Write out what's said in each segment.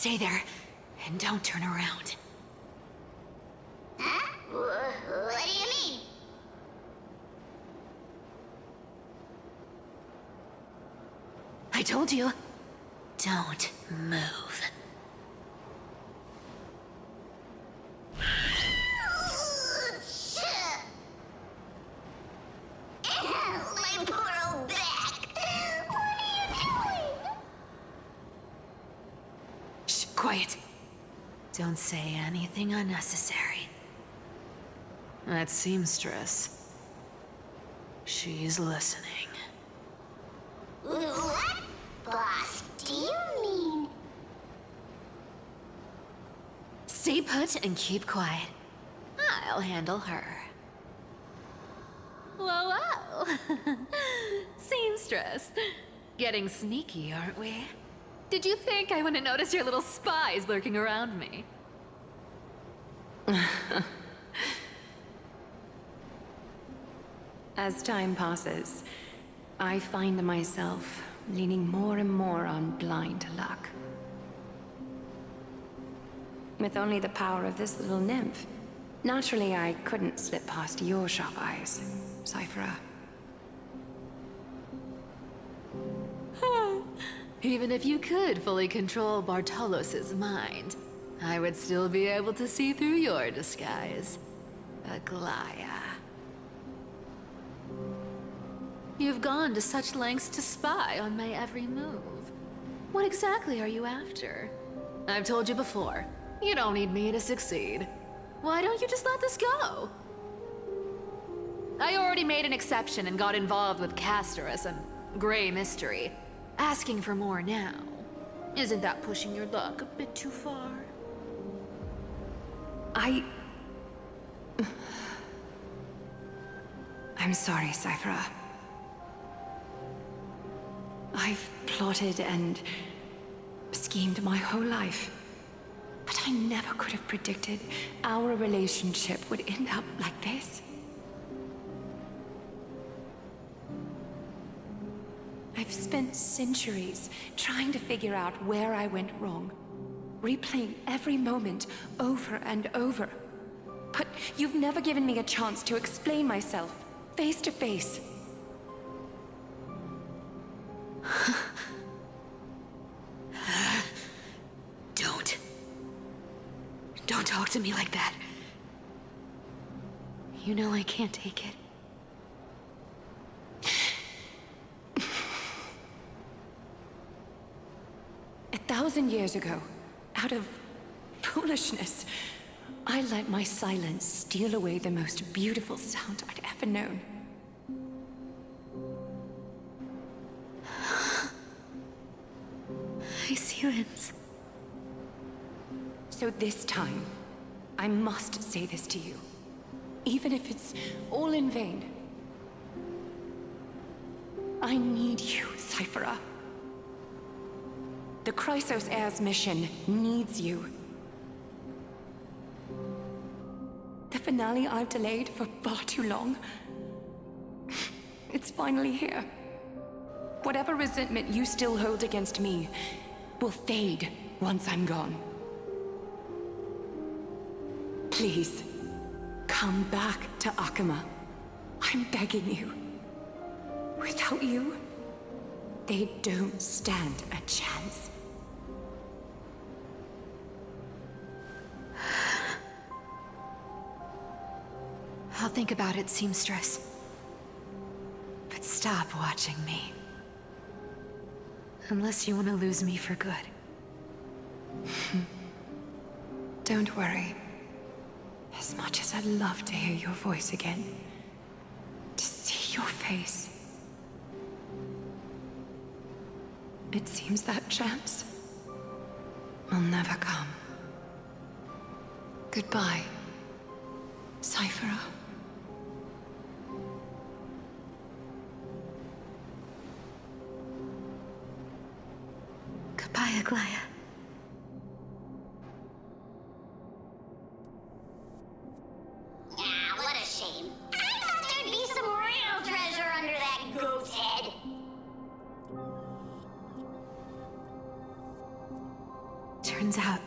Stay there, and don't turn around. Huh? What do you mean? I told you, don't move. My poor old back. What are you doing? Shh, quiet. Don't say anything unnecessary. That seamstress. She's listening. What, boss, do you mean? Stay put and keep quiet. I'll handle her. Whoa, whoa! Seamstress. Getting sneaky, aren't we? Did you think I wouldn't notice your little spies lurking around me? As time passes, I find myself leaning more and more on blind luck. With only the power of this little nymph, naturally I couldn't slip past your sharp eyes, Cyphera. Even if you could fully control Bartolos's mind, I would still be able to see through your disguise, Aglaea. You've gone to such lengths to spy on my every move. What exactly are you after? I've told you before, you don't need me to succeed. Why don't you just let this go? I already made an exception and got involved with Castorus and Grey Mystery. Asking for more now. Isn't that pushing your luck a bit too far? I'm sorry, Cyphera. I've plotted and schemed my whole life. But I never could have predicted our relationship would end up like this. I've spent centuries trying to figure out where I went wrong, replaying every moment over and over. But you've never given me a chance to explain myself, face to face. Don't talk to me like that. You know I can't take it. 1,000 years ago, out of foolishness, I let my silence steal away the most beautiful sound I'd ever known. I see it. So this time, I must say this to you, even if it's all in vain. I need you, Cyphera. The Chrysos Heir's mission needs you. The finale I've delayed for far too long. It's finally here. Whatever resentment you still hold against me will fade once I'm gone. Please, come back to Akama. I'm begging you. Without you, they don't stand a chance. I'll think about it, seamstress. But stop watching me. Unless you want to lose me for good. Don't worry. As much as I'd love to hear your voice again, to see your face, it seems that chance will never come. Goodbye, Cyphera. Goodbye, Aglaea. What a shame. I thought there'd be some real treasure under that goat's head. Turns out,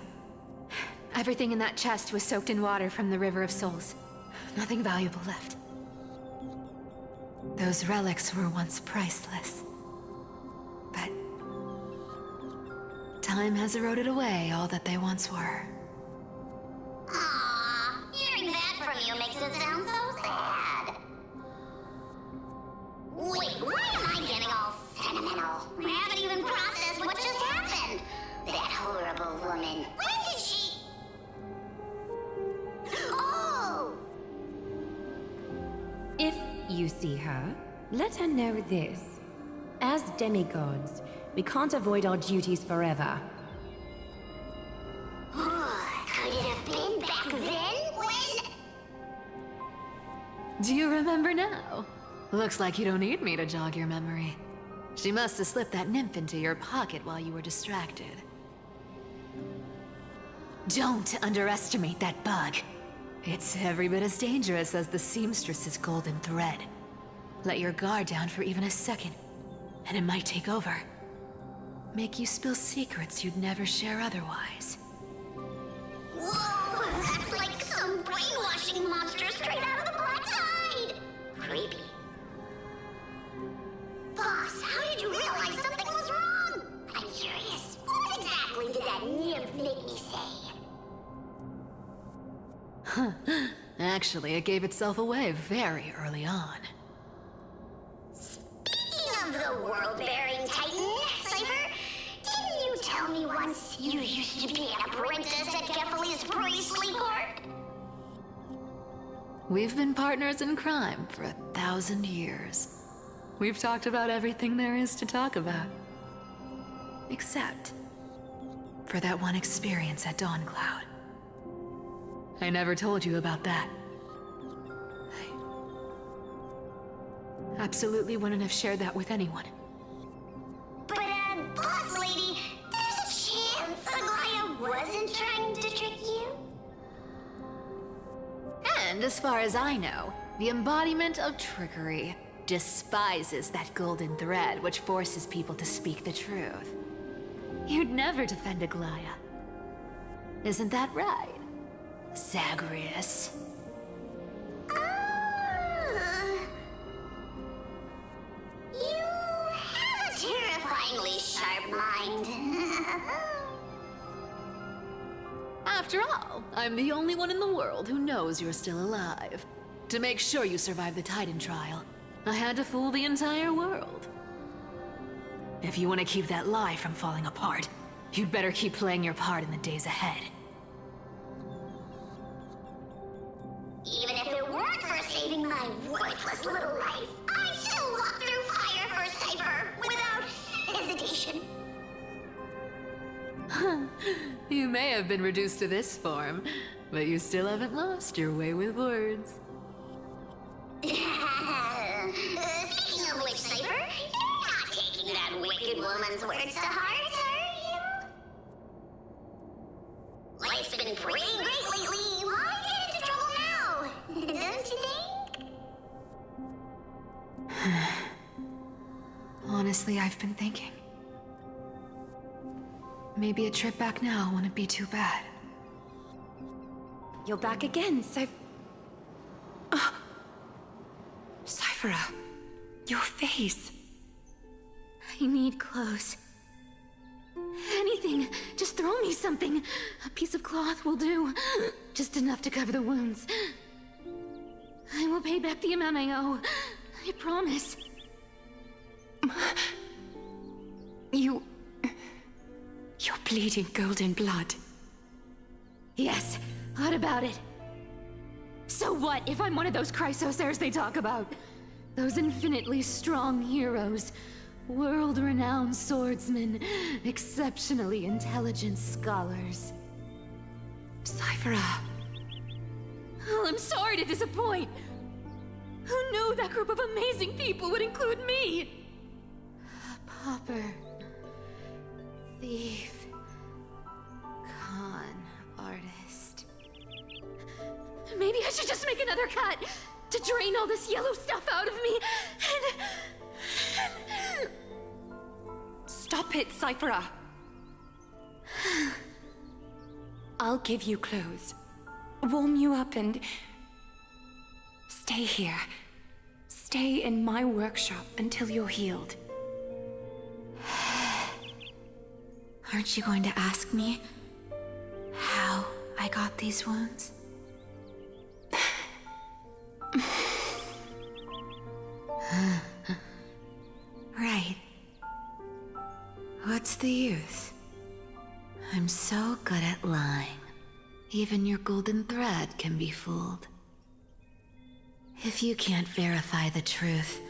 everything in that chest was soaked in water from the River of Souls. Nothing valuable left. Those relics were once priceless. But time has eroded away all that they once were. Aww, hearing that from you makes it sound so sad. Wait, why am I getting all sentimental? I haven't even processed what just happened. That horrible woman. When did she... Oh! If you see her, let her know this. As demigods, we can't avoid our duties forever. Could it have been back then when... Do you remember now? Looks like you don't need me to jog your memory. She must have slipped that nymph into your pocket while you were distracted. Don't underestimate that bug. It's every bit as dangerous as the seamstress's golden thread. Let your guard down for even a second, and it might take over. Make you spill secrets you'd never share otherwise. Whoa, that's like some brainwashing monster straight out of the Black Tide! Creepy. Boss, how did you realize something was wrong? I'm curious. What exactly did that nymph make me say? Actually, it gave itself away very early on. Speaking of the world-bearing titan, Cypher, didn't you tell me once you used to be an apprentice at Kephalie's priestly court? We've been partners in crime for 1,000 years. We've talked about everything there is to talk about. Except for that one experience at Dawncloud. I never told you about that. I absolutely wouldn't have shared that with anyone. But, boss lady, there's a chance Aglaea wasn't trying to trick you? And as far as I know, the embodiment of trickery despises that golden thread which forces people to speak the truth. You'd never defend Aglaea. Isn't that right, Zagreus? You have a terrifyingly sharp mind. After all, I'm the only one in the world who knows you're still alive. To make sure you survive the Titan trial, I had to fool the entire world. If you want to keep that lie from falling apart, you'd better keep playing your part in the days ahead. Even if it weren't for saving my worthless little life, I'd still walk through fire for Cypher without hesitation. You may have been reduced to this form, but you still haven't lost your way with words. Speaking of which, Cypher, you're not taking that wicked woman's words to heart, are you? Life's been pretty great lately. Why get into trouble now? Don't you think? Honestly, I've been thinking. Maybe a trip back now wouldn't be too bad. You're back again, Cyphera, your face. I need clothes. Anything. Just throw me something. A piece of cloth will do. Just enough to cover the wounds. I will pay back the amount I owe. I promise. You're bleeding golden blood. Yes, what about it? So what if I'm one of those Chrysosairs they talk about? Those infinitely strong heroes, world-renowned swordsmen, exceptionally intelligent scholars. Cyphera. Oh, I'm sorry to disappoint. Who knew that group of amazing people would include me? A pauper, thief, con artist. Maybe I should just make another cut to drain all this yellow stuff out of me Stop it, Cyphera. I'll give you clothes, warm you up, and stay here. Stay in my workshop until you're healed. Aren't you going to ask me how I got these wounds? Right. What's the use? I'm so good at lying. Even your golden thread can be fooled. If you can't verify the truth,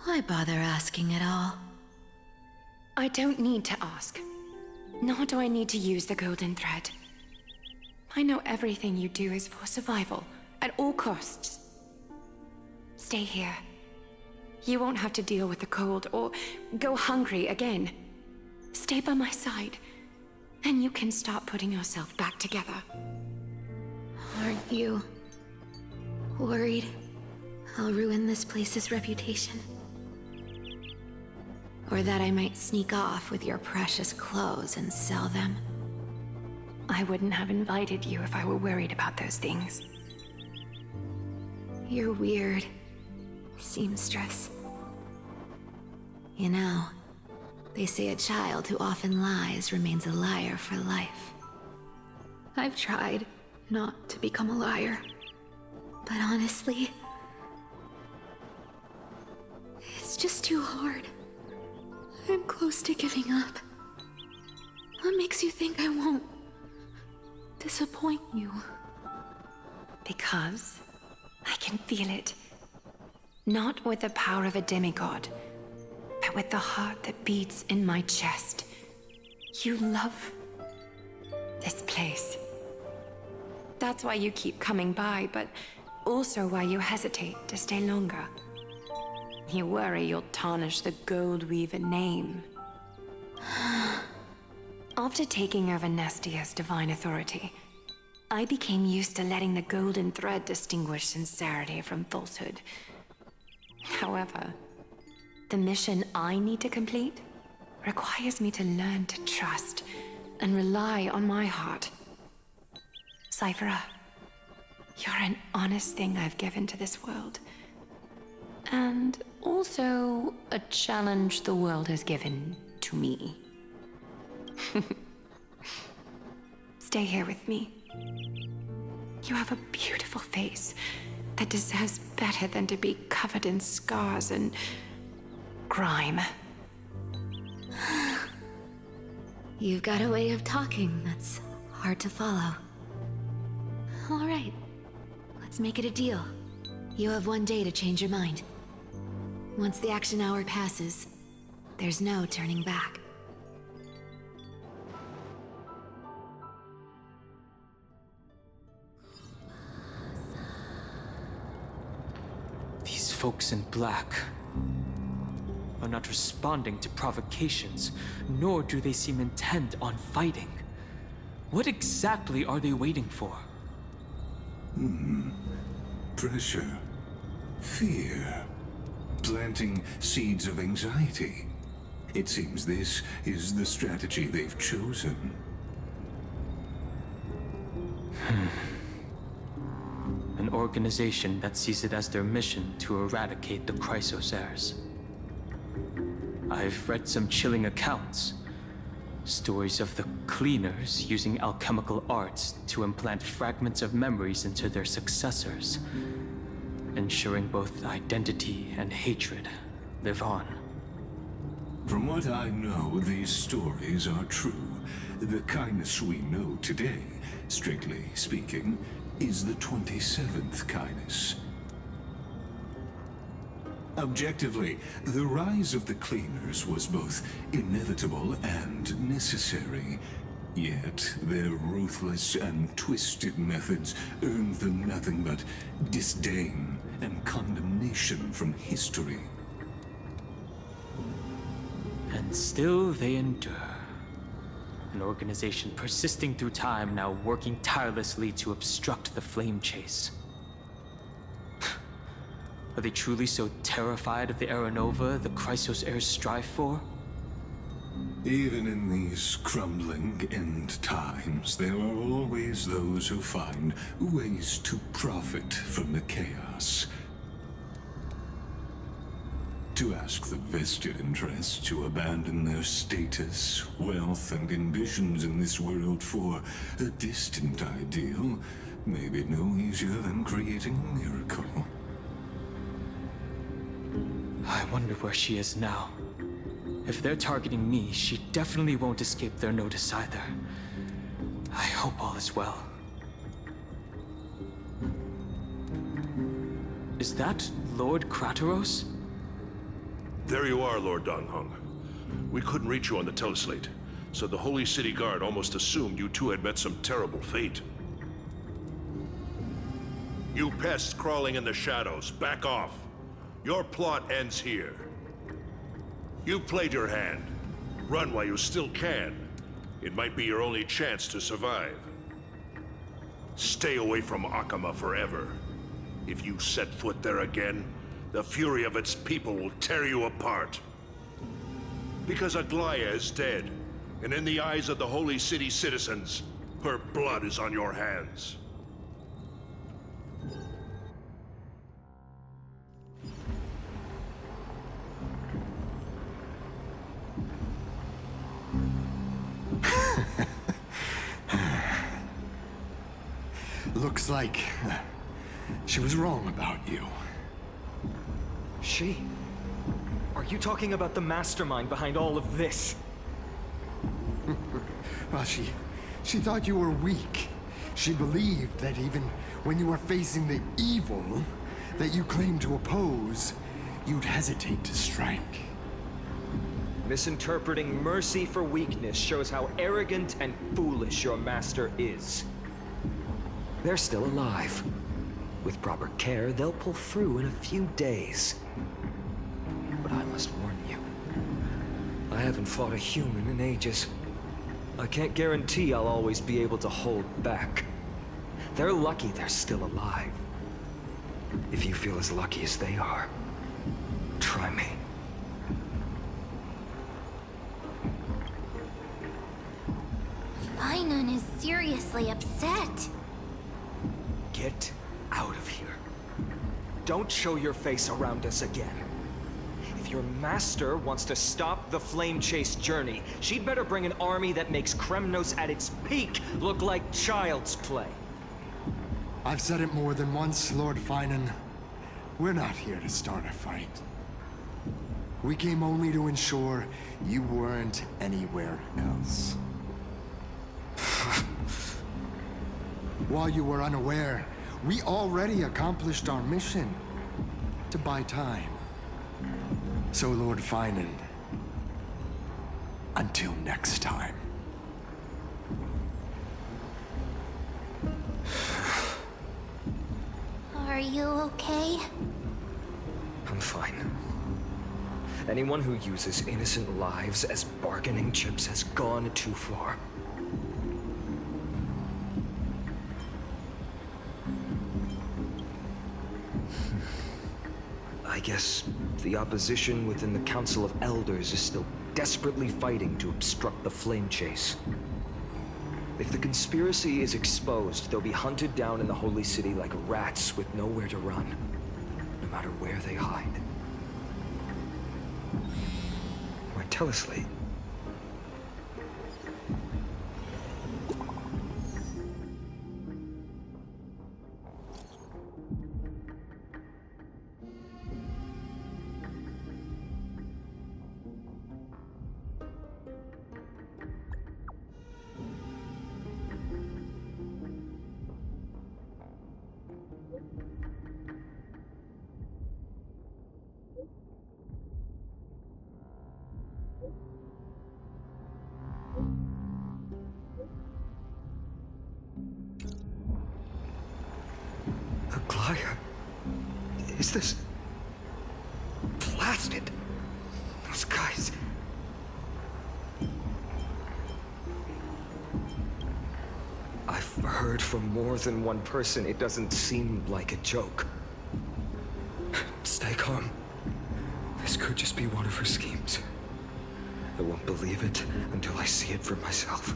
why bother asking at all? I don't need to ask. Nor do I need to use the golden thread. I know everything you do is for survival, at all costs. Stay here. You won't have to deal with the cold or go hungry again. Stay by my side, and you can start putting yourself back together. Aren't you worried I'll ruin this place's reputation? Or that I might sneak off with your precious clothes and sell them? I wouldn't have invited you if I were worried about those things. You're weird, seamstress. You know, they say a child who often lies remains a liar for life. I've tried not to become a liar, but honestly, it's just too hard. I'm close to giving up. What makes you think I won't disappoint you? Because I can feel it. Not with the power of a demigod, but with the heart that beats in my chest. You love this place. That's why you keep coming by, but also why you hesitate to stay longer. You worry you'll tarnish the Gold Weaver name. After taking over Nestia's divine authority, I became used to letting the golden thread distinguish sincerity from falsehood. However, the mission I need to complete requires me to learn to trust and rely on my heart. Cyphera, you're an honest thing I've given to this world. And also a challenge the world has given to me. Stay here with me. You have a beautiful face that deserves better than to be covered in scars and grime. You've got a way of talking that's hard to follow. All right, let's make it a deal. You have 1 day to change your mind. Once the action hour passes, there's no turning back. These folks in black are not responding to provocations, nor do they seem intent on fighting. What exactly are they waiting for? Pressure. Fear. Planting seeds of anxiety. It seems this is the strategy they've chosen. An organization that sees it as their mission to eradicate the Chrysos heirs. I've read some chilling accounts. Stories of the cleaners using alchemical arts to implant fragments of memories into their successors, ensuring both identity and hatred live on. From what I know, these stories are true. The kindness we know today, strictly speaking, is the 27th kindness. Objectively, the rise of the cleaners was both inevitable and necessary. Yet, their ruthless and twisted methods earned them nothing but disdain and condemnation from history. And still they endure. An organization persisting through time, now working tirelessly to obstruct the flame chase. Are they truly so terrified of the Aranova the Chrysos heirs strive for? Even in these crumbling end times, there are always those who find ways to profit from the chaos. To ask the vested interests to abandon their status, wealth, and ambitions in this world for a distant ideal may be no easier than creating a miracle. I wonder where she is now. If they're targeting me, she definitely won't escape their notice either. I hope all is well. Is that Lord Krateros? There you are, Lord Donghung. We couldn't reach you on the teleslate, so the Holy City Guard almost assumed you two had met some terrible fate. You pests crawling in the shadows, back off. Your plot ends here. You played your hand. Run while you still can. It might be your only chance to survive. Stay away from Akama forever. If you set foot there again, the fury of its people will tear you apart. Because Aglaea is dead, and in the eyes of the Holy City citizens, her blood is on your hands. Looks like she was wrong about you. She? Are you talking about the mastermind behind all of this? Well, she thought you were weak. She believed that even when you were facing the evil that you claimed to oppose, you'd hesitate to strike. Misinterpreting mercy for weakness shows how arrogant and foolish your master is. They're still alive. With proper care, they'll pull through in a few days. But I must warn you, I haven't fought a human in ages. I can't guarantee I'll always be able to hold back. They're lucky they're still alive. If you feel as lucky as they are, try me. Finan is seriously upset. Get out of here. Don't show your face around us again. If your master wants to stop the Flame Chase journey, she'd better bring an army that makes Kremnos at its peak look like child's play. I've said it more than once, Lord Finan. We're not here to start a fight. We came only to ensure you weren't anywhere else. While you were unaware, we already accomplished our mission to buy time. So, Lord Finan, until next time. Are you okay? I'm fine. Anyone who uses innocent lives as bargaining chips has gone too far. I guess the opposition within the Council of Elders is still desperately fighting to obstruct the Flame Chase. If the conspiracy is exposed, they'll be hunted down in the Holy City like rats with nowhere to run, no matter where they hide. My teleslate. Aglaea? Is this... blasted? Those guys... I've heard from more than one person it doesn't seem like a joke. Stay calm. This could just be one of her schemes. I won't believe it until I see it for myself.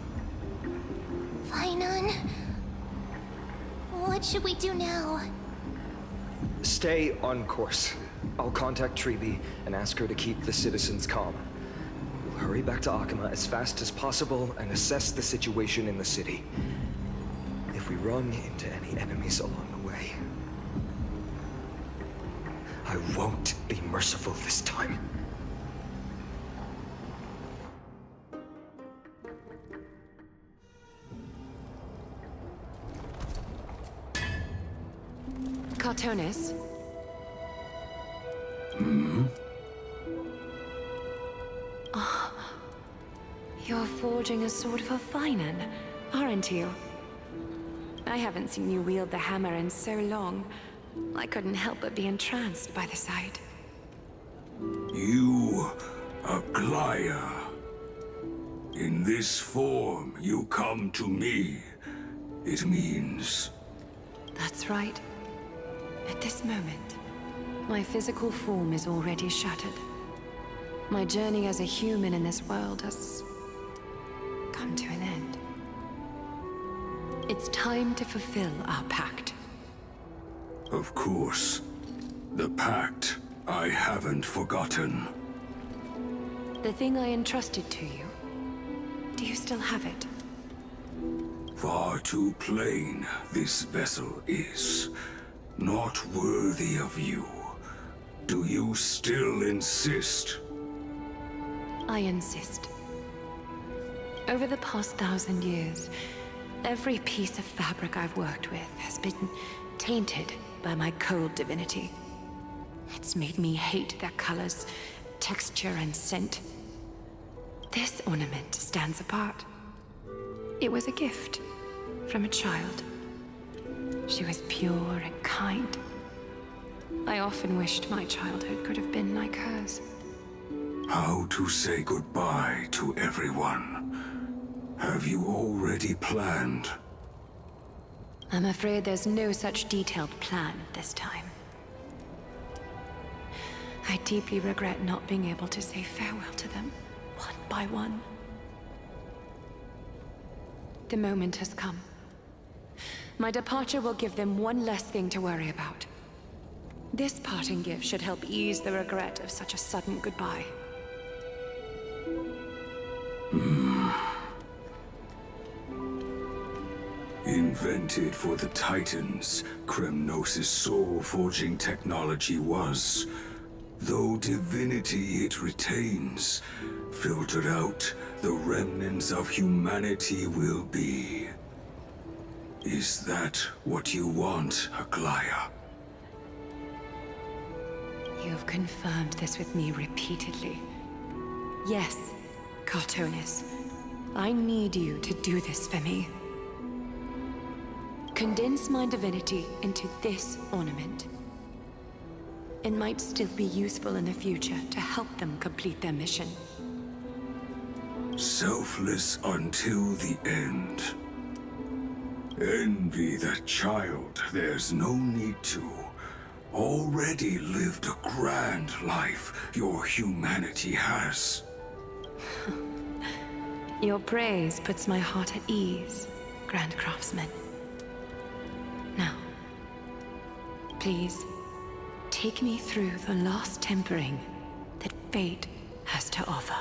Finon, what should we do now? Stay on course. I'll contact Treeby and ask her to keep the citizens calm. We'll hurry back to Akama as fast as possible and assess the situation in the city. If we run into any enemies along the way, I won't be merciful this time. Cartonis? You're forging a sword for Finon, aren't you? I haven't seen you wield the hammer in so long. I couldn't help but be entranced by the sight. You, Aglaea. In this form, you come to me. It means... That's right. At this moment, my physical form is already shattered. My journey as a human in this world has come to an end. It's time to fulfill our pact. Of course. The pact I haven't forgotten. The thing I entrusted to you, do you still have it? Far too plain this vessel is. Not worthy of you. Do you still insist? I insist. Over the past 1,000 years, every piece of fabric I've worked with has been tainted by my cold divinity. It's made me hate their colors, texture, and scent. This ornament stands apart. It was a gift from a child. She was pure and kind. I often wished my childhood could have been like hers. How to say goodbye to everyone? Have you already planned? I'm afraid there's no such detailed plan this time. I deeply regret not being able to say farewell to them, one by one. The moment has come. My departure will give them one less thing to worry about. This parting gift should help ease the regret of such a sudden goodbye. Invented for the Titans, Kremnos' soul-forging technology was. Though divinity it retains, filtered out, the remnants of humanity will be. Is that what you want, Aglaea? You've confirmed this with me repeatedly. Yes, Cartonis. I need you to do this for me. Condense my divinity into this ornament. It might still be useful in the future to help them complete their mission. Selfless until the end. Envy that child, there's no need to. Already lived a grand life your humanity has. Your praise puts my heart at ease, Grand Craftsman. Now, please, take me through the last tempering that fate has to offer.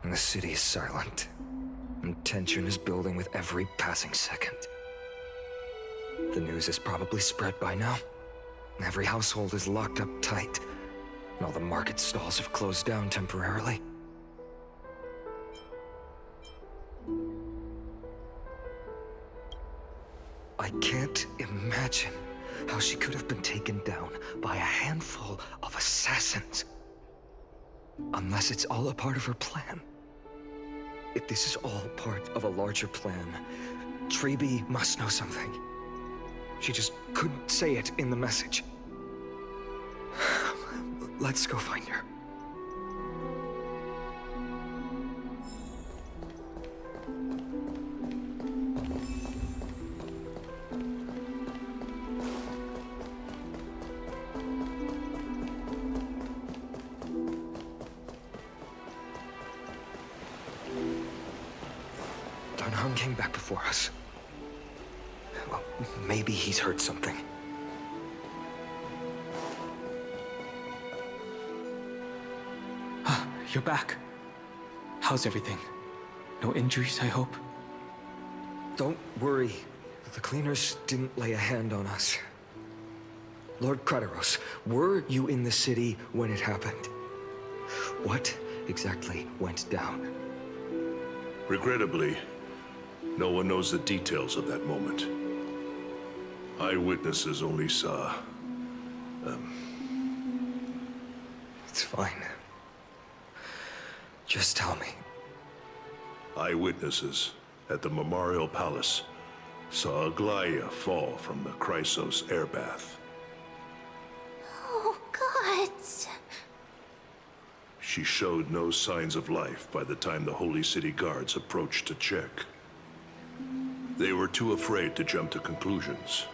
The city is silent, and tension is building with every passing second. The news is probably spread by now. Every household is locked up tight, and all the market stalls have closed down temporarily. I can't imagine how she could have been taken down by a handful of assassins. Unless it's all a part of her plan. If this is all part of a larger plan, Treeby must know something. She just couldn't say it in the message. Let's go find her. Don Hung came back before us. Well, maybe he's heard something. You're back. How's everything? No injuries, I hope? Don't worry. The cleaners didn't lay a hand on us. Lord Krateros, were you in the city when it happened? What exactly went down? Regrettably, no one knows the details of that moment. Eyewitnesses only saw... It's fine. Just tell me. Eyewitnesses at the Memorial Palace saw Aglaea fall from the Chrysos airbath. Oh, gods. She showed no signs of life by the time the Holy City guards approached to check. They were too afraid to jump to conclusions.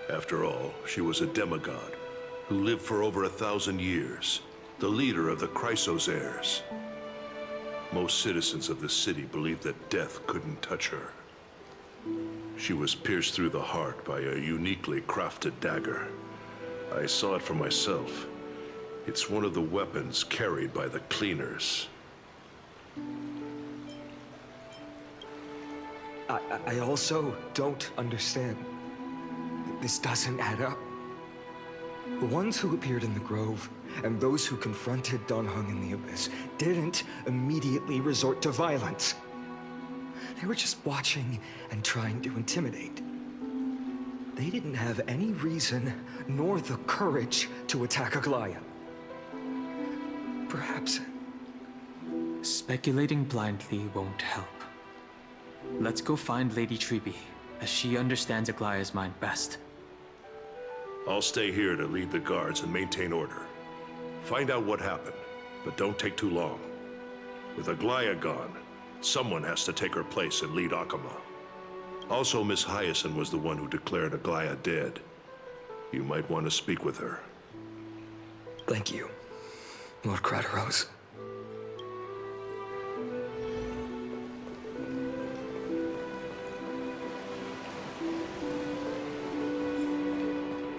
After all, she was a demigod who lived for over 1,000 years, the leader of the Chrysos heirs. Most citizens of the city believed that death couldn't touch her. She was pierced through the heart by a uniquely crafted dagger. I saw it for myself. It's one of the weapons carried by the cleaners. I also don't understand. This doesn't add up. The ones who appeared in the Grove and those who confronted Don Hung in the Abyss didn't immediately resort to violence. They were just watching and trying to intimidate. They didn't have any reason nor the courage to attack Aglaea. Perhaps... Speculating blindly won't help. Let's go find Lady Treby, as she understands Aglaea's mind best. I'll stay here to lead the guards and maintain order. Find out what happened, but don't take too long. With Aglaea gone, someone has to take her place and lead Akama. Also, Miss Hyacinth was the one who declared Aglaea dead. You might want to speak with her. Thank you, Lord Krateros.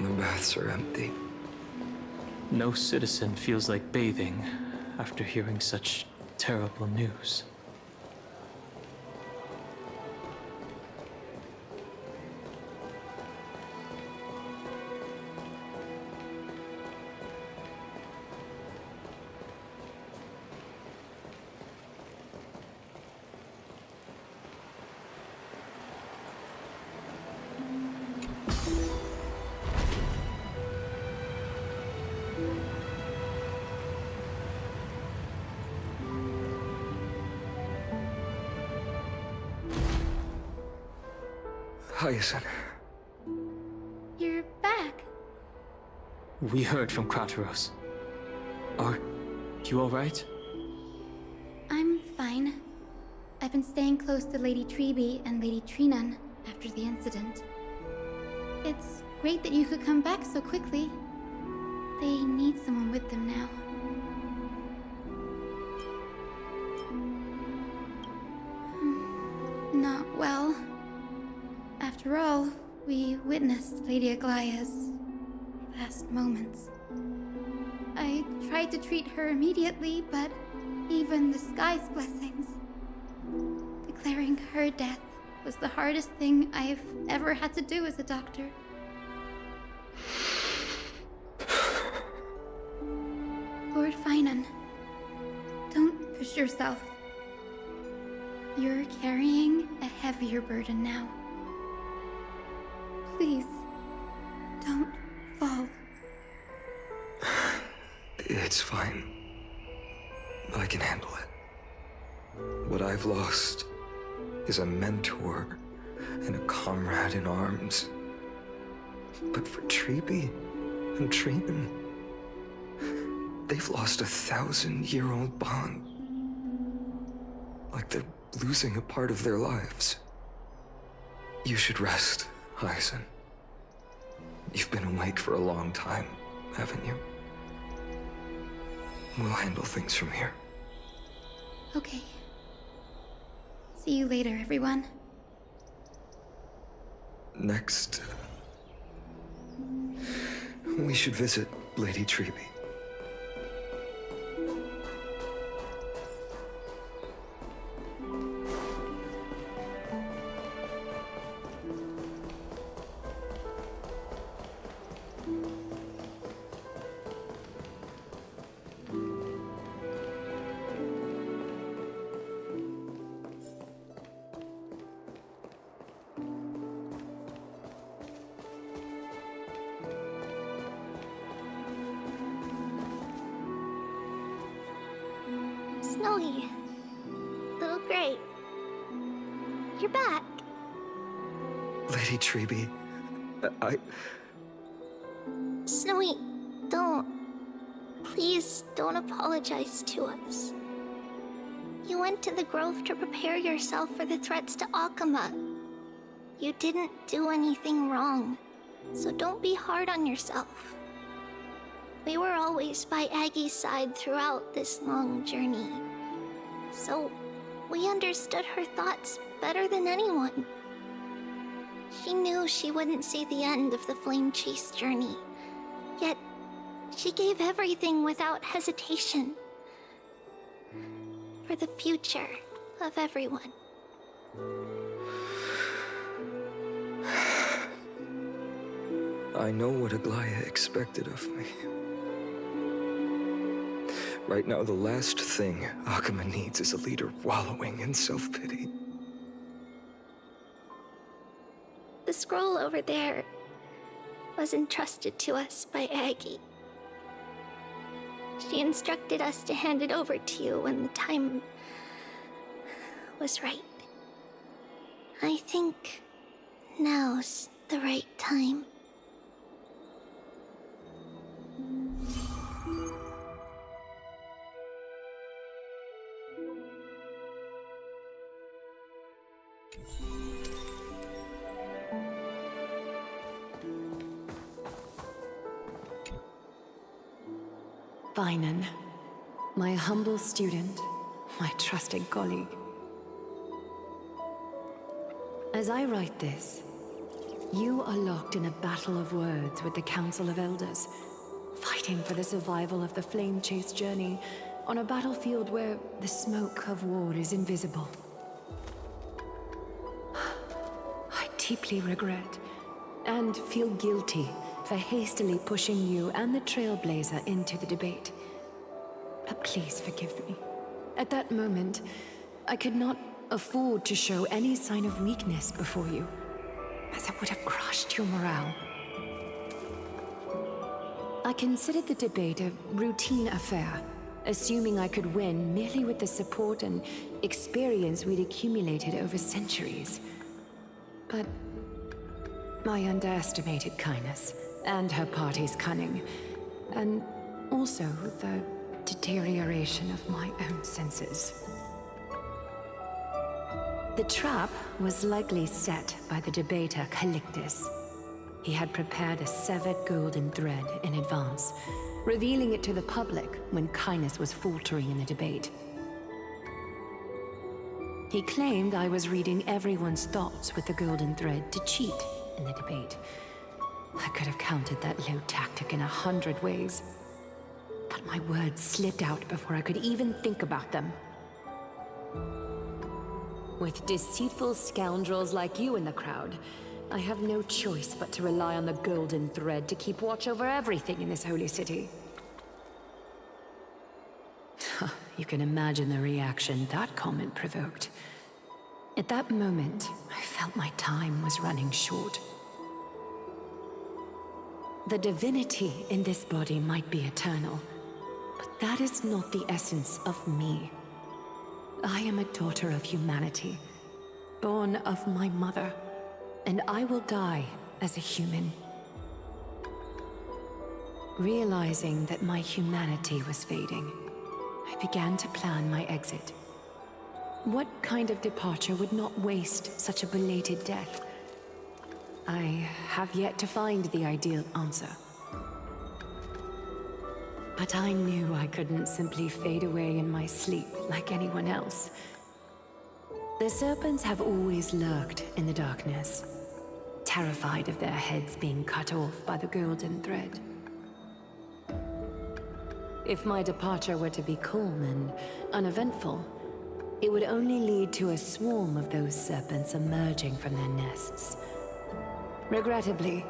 The baths are empty. No citizen feels like bathing after hearing such terrible news. Hyacinth. You're back. We heard from Krateros. Are you all right? I'm fine. I've been staying close to Lady Treby and Lady Trinan after the incident. It's great that you could come back so quickly. They need someone with them now. Not well. After all, we witnessed Lady Aglaea's last moments. I tried to treat her immediately, but even the sky's blessings. Declaring her death was the hardest thing I've ever had to do as a doctor. Lord Finan, don't push yourself. You're carrying a heavier burden now. Please, don't fall. It's fine. I can handle it. What I've lost is a mentor and a comrade in arms. But for Treby and Trinan, they've lost a 1,000-year-old bond. Like they're losing a part of their lives. You should rest, Hyacinth. You've been awake for a long time, haven't you? We'll handle things from here. Okay. See you later, everyone. Next, we should visit Lady Treby. Snowy. Little Gray. You're back. Lady Treby, Snowy, don't. Please don't apologize to us. You went to the Grove to prepare yourself for the threats to Akama. You didn't do anything wrong, so don't be hard on yourself. We were always by Aggie's side throughout this long journey, so we understood her thoughts better than anyone. She knew she wouldn't see the end of the Flame Chase journey, yet she gave everything without hesitation. For the future of everyone. I know what Aglaea expected of me. Right now, the last thing Akama needs is a leader wallowing in self-pity. The scroll over there was entrusted to us by Aggie. She instructed us to hand it over to you when the time was right. I think now's the right time. Finan, my humble student, my trusted colleague. As I write this, you are locked in a battle of words with the Council of Elders, fighting for the survival of the Flame Chase journey on a battlefield where the smoke of war is invisible. I deeply regret and feel guilty for hastily pushing you and the Trailblazer into the debate. But please forgive me. At that moment, I could not afford to show any sign of weakness before you, as it would have crushed your morale. I considered the debate a routine affair, assuming I could win merely with the support and experience we'd accumulated over centuries. But I underestimated Kindness and her party's cunning, and also the deterioration of my own senses. The trap was likely set by the debater Calictus. He had prepared a severed golden thread in advance, revealing it to the public when Kindness was faltering in the debate. He claimed I was reading everyone's thoughts with the golden thread to cheat in the debate. I could have countered that low tactic in 100 ways, but my words slipped out before I could even think about them. With deceitful scoundrels like you in the crowd, I have no choice but to rely on the golden thread to keep watch over everything in this holy city. You can imagine the reaction that comment provoked. At that moment, I felt my time was running short. The divinity in this body might be eternal, but that is not the essence of me. I am a daughter of humanity, born of my mother, and I will die as a human. Realizing that my humanity was fading, I began to plan my exit. What kind of departure would not waste such a belated death? I have yet to find the ideal answer. But I knew I couldn't simply fade away in my sleep like anyone else. The serpents have always lurked in the darkness, terrified of their heads being cut off by the golden thread. If my departure were to be calm and uneventful, it would only lead to a swarm of those serpents emerging from their nests. Regrettably,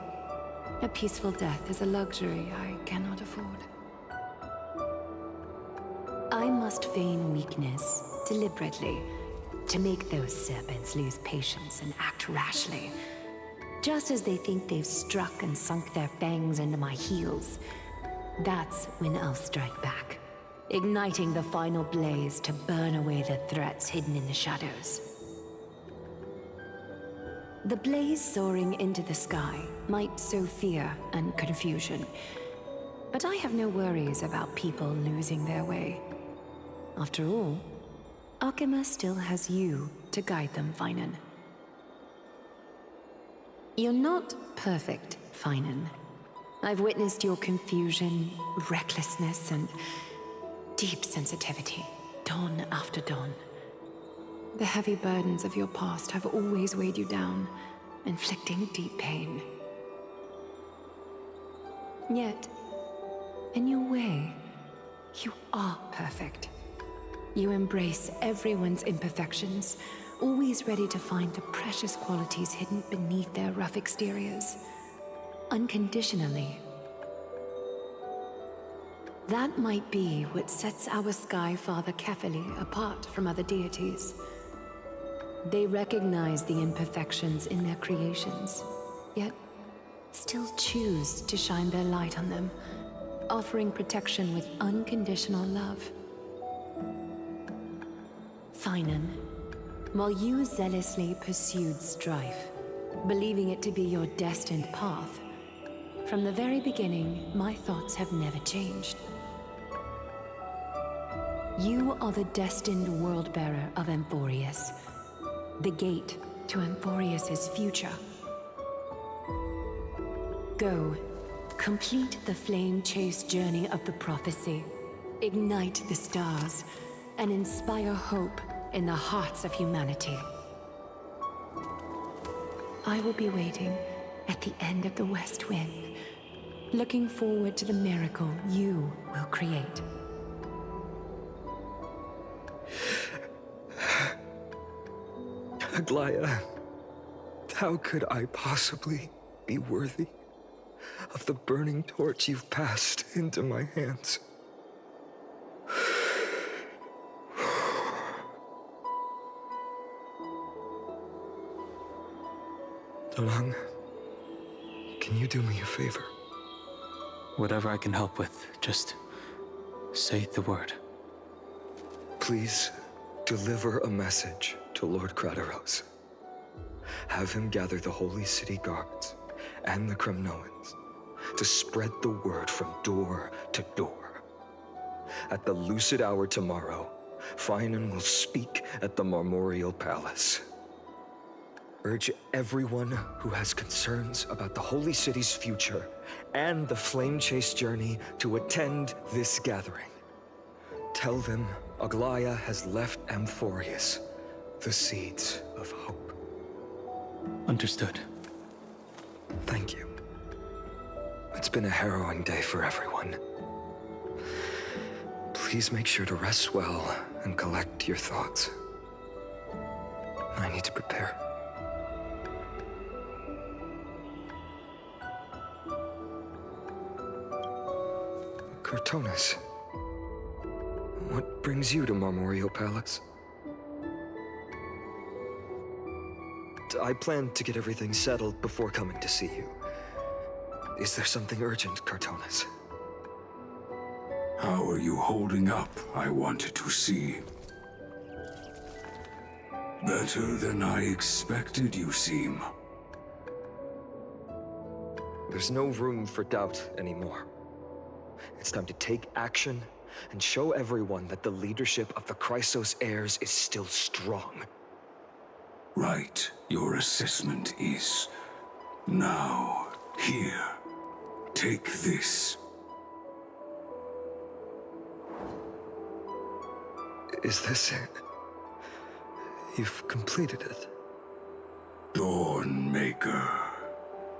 a peaceful death is a luxury I cannot afford. I must feign weakness deliberately to make those serpents lose patience and act rashly. Just as they think they've struck and sunk their fangs into my heels, that's when I'll strike back, igniting the final blaze to burn away the threats hidden in the shadows. The blaze soaring into the sky might sow fear and confusion, but I have no worries about people losing their way. After all, Alchema still has you to guide them, Finan. You're not perfect, Finan. I've witnessed your confusion, recklessness, and deep sensitivity, dawn after dawn. The heavy burdens of your past have always weighed you down, inflicting deep pain. Yet, in your way, you are perfect. You embrace everyone's imperfections, always ready to find the precious qualities hidden beneath their rough exteriors. Unconditionally. That might be what sets our Sky Father Kefili apart from other deities. They recognize the imperfections in their creations, yet still choose to shine their light on them, offering protection with unconditional love. Finan, while you zealously pursued strife, believing it to be your destined path, from the very beginning, my thoughts have never changed. You are the destined world-bearer of Amphoreus, the gate to Amphoreus' future. Go, complete the flame-chased journey of the prophecy, ignite the stars, and inspire hope in the hearts of humanity. I will be waiting at the end of the West Wind, looking forward to the miracle you will create. Aglaea, how could I possibly be worthy of the burning torch you've passed into my hands? Dalang, can you do me a favor? Whatever I can help with, just say the word. Please deliver a message to Lord Krateros. Have him gather the Holy City guards and the Kremnoans to spread the word from door to door. At the lucid hour tomorrow, Finan will speak at the Marmorial Palace. Urge everyone who has concerns about the Holy City's future and the Flame Chase journey to attend this gathering. Tell them Aglaea has left Amphoreus the seeds of hope. Understood. Thank you. It's been a harrowing day for everyone. Please make sure to rest well and collect your thoughts. I need to prepare. Cartonis, what brings you to Marmorial Palace? I planned to get everything settled before coming to see you. Is there something urgent, Cartonis? How are you holding up, I wanted to see. Better than I expected, you seem. There's no room for doubt anymore. It's time to take action and show everyone that the leadership of the Chrysos heirs is still strong. Right, your assessment is. Now, here. Take this. Is this You've completed it. Dawnmaker.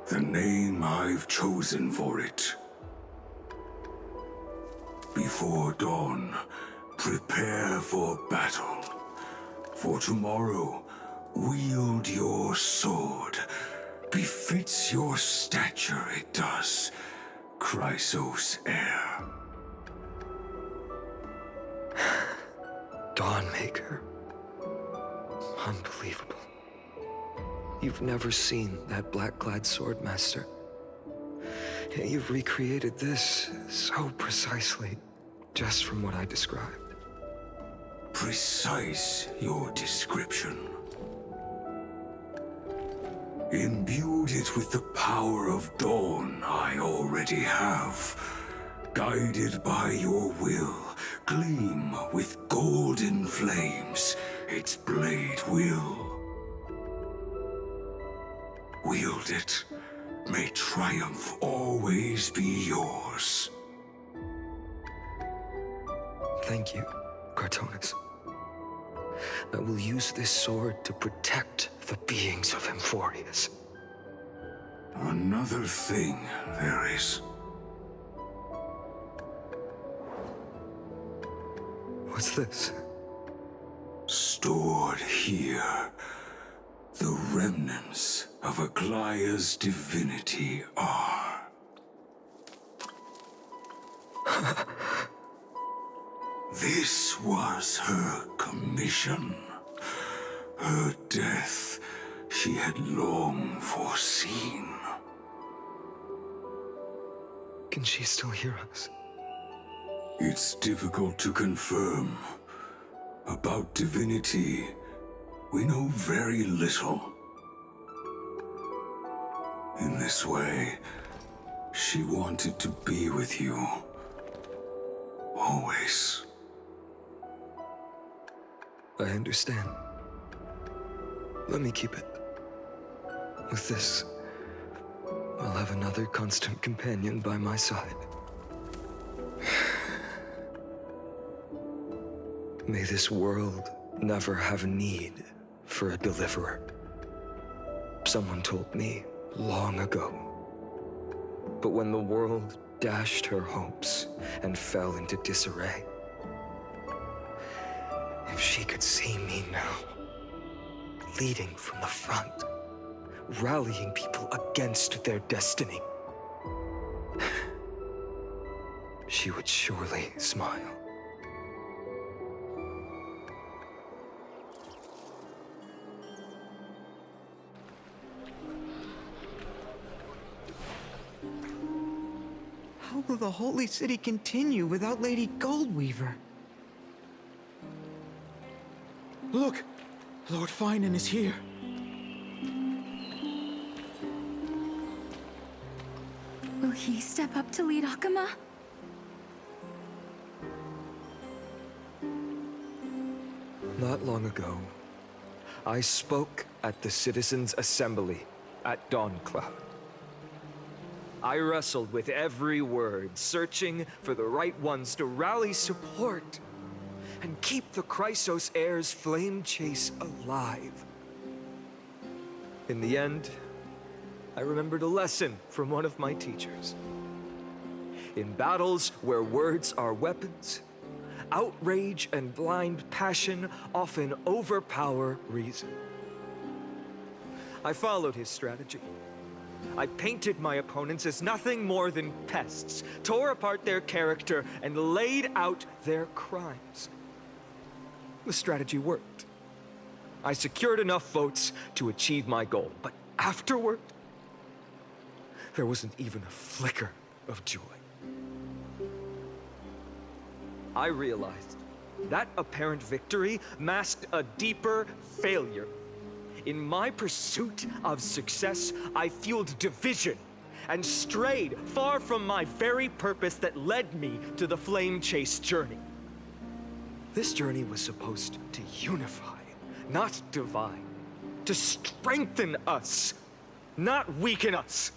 The name I've chosen for it. Before dawn, prepare for battle. For tomorrow, wield your sword. Befits your stature, it does. Chrysos heir. Dawnmaker. Unbelievable. You've never seen that black-clad sword master. Yet you've recreated this so precisely, just from what I described. Precise your description. Imbued it with the power of dawn I already have. Guided by your will, gleam with golden flames, its blade will. Wield it. May triumph always be yours. Thank you, Cartonus. I will use this sword to protect the beings of Amphoreus. Another thing there is. What's this? Stored here, the remnants of Aglaea's divinity are. This was her commission. Her death she had long foreseen. Can she still hear us? It's difficult to confirm. About divinity, we know very little. In this way, she wanted to be with you. Always. I understand. Let me keep it. With this, I'll have another constant companion by my side. May this world never have need for a deliverer. Someone told me long ago. But when the world dashed her hopes and fell into disarray, if she could see me now, leading from the front, rallying people against their destiny, she would surely smile. How will the Holy City continue without Lady Goldweaver? Look! Lord Finan is here. Will he step up to lead Akama? Not long ago, I spoke at the Citizens' Assembly at Dawncloud. I wrestled with every word, searching for the right ones to rally support and keep the Chrysos heir's flame chase alive. In the end, I remembered a lesson from one of my teachers. In battles where words are weapons, outrage and blind passion often overpower reason. I followed his strategy. I painted my opponents as nothing more than pests, tore apart their character, and laid out their crimes. The strategy worked. I secured enough votes to achieve my goal, but afterward, there wasn't even a flicker of joy. I realized that apparent victory masked a deeper failure. In my pursuit of success, I fueled division and strayed far from my very purpose that led me to the Flame Chase journey. This journey was supposed to unify, not divide, to strengthen us, not weaken us.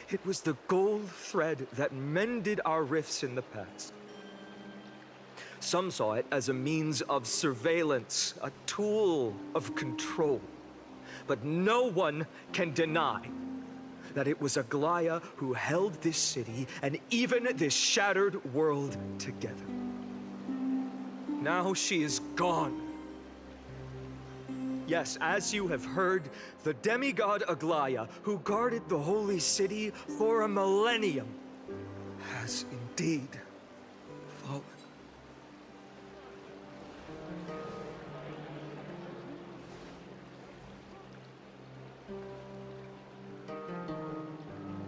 It was the gold thread that mended our rifts in the past. Some saw it as a means of surveillance, a tool of control. But no one can deny that it was Aglaea who held this city and even this shattered world together. Now she is gone. Yes, as you have heard, the demigod Aglaea, who guarded the holy city for a millennium, has indeed fallen.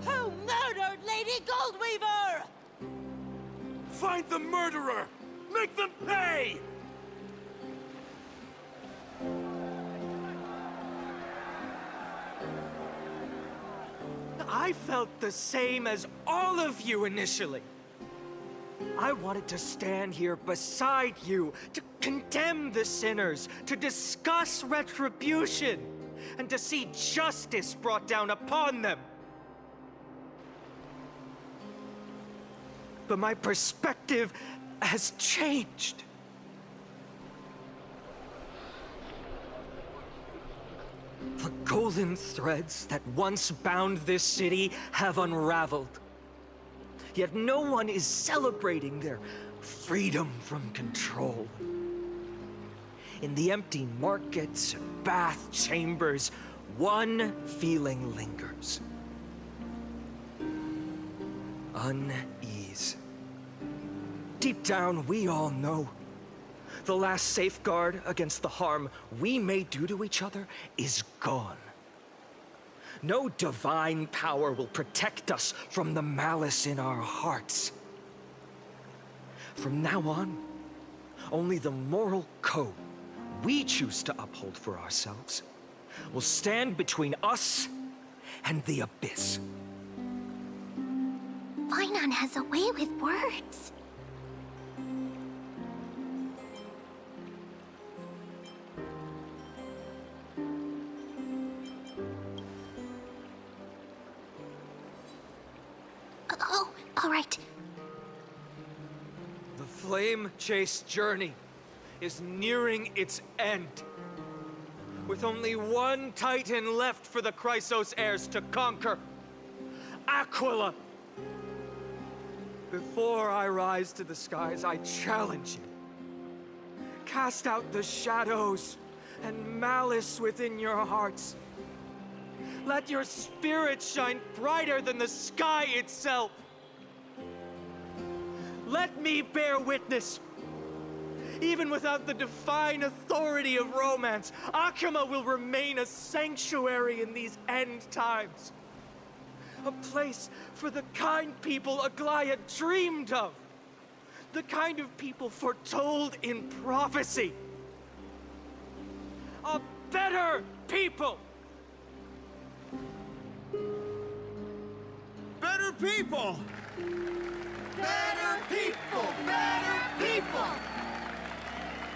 Who murdered Lady Goldweaver? Find the murderer! Make them pay! I felt the same as all of you initially. I wanted to stand here beside you, to condemn the sinners, to discuss retribution, and to see justice brought down upon them. But my perspective has changed. The golden threads that once bound this city have unraveled. Yet no one is celebrating their freedom from control. In the empty markets and bath chambers, one feeling lingers. Unease. Deep down, we all know the last safeguard against the harm we may do to each other is gone. No divine power will protect us from the malice in our hearts. From now on, only the moral code we choose to uphold for ourselves will stand between us and the abyss. Finon has a way with words. Oh, all right. The flame-chased journey is nearing its end. With only one Titan left for the Chrysos heirs to conquer. Aquila! Before I rise to the skies, I challenge you. Cast out the shadows and malice within your hearts. Let your spirit shine brighter than the sky itself. Let me bear witness. Even without the divine authority of romance, Akima will remain a sanctuary in these end times. A place for the kind people Aglaea dreamed of. The kind of people foretold in prophecy. A better people! Better people! Better people! Better people!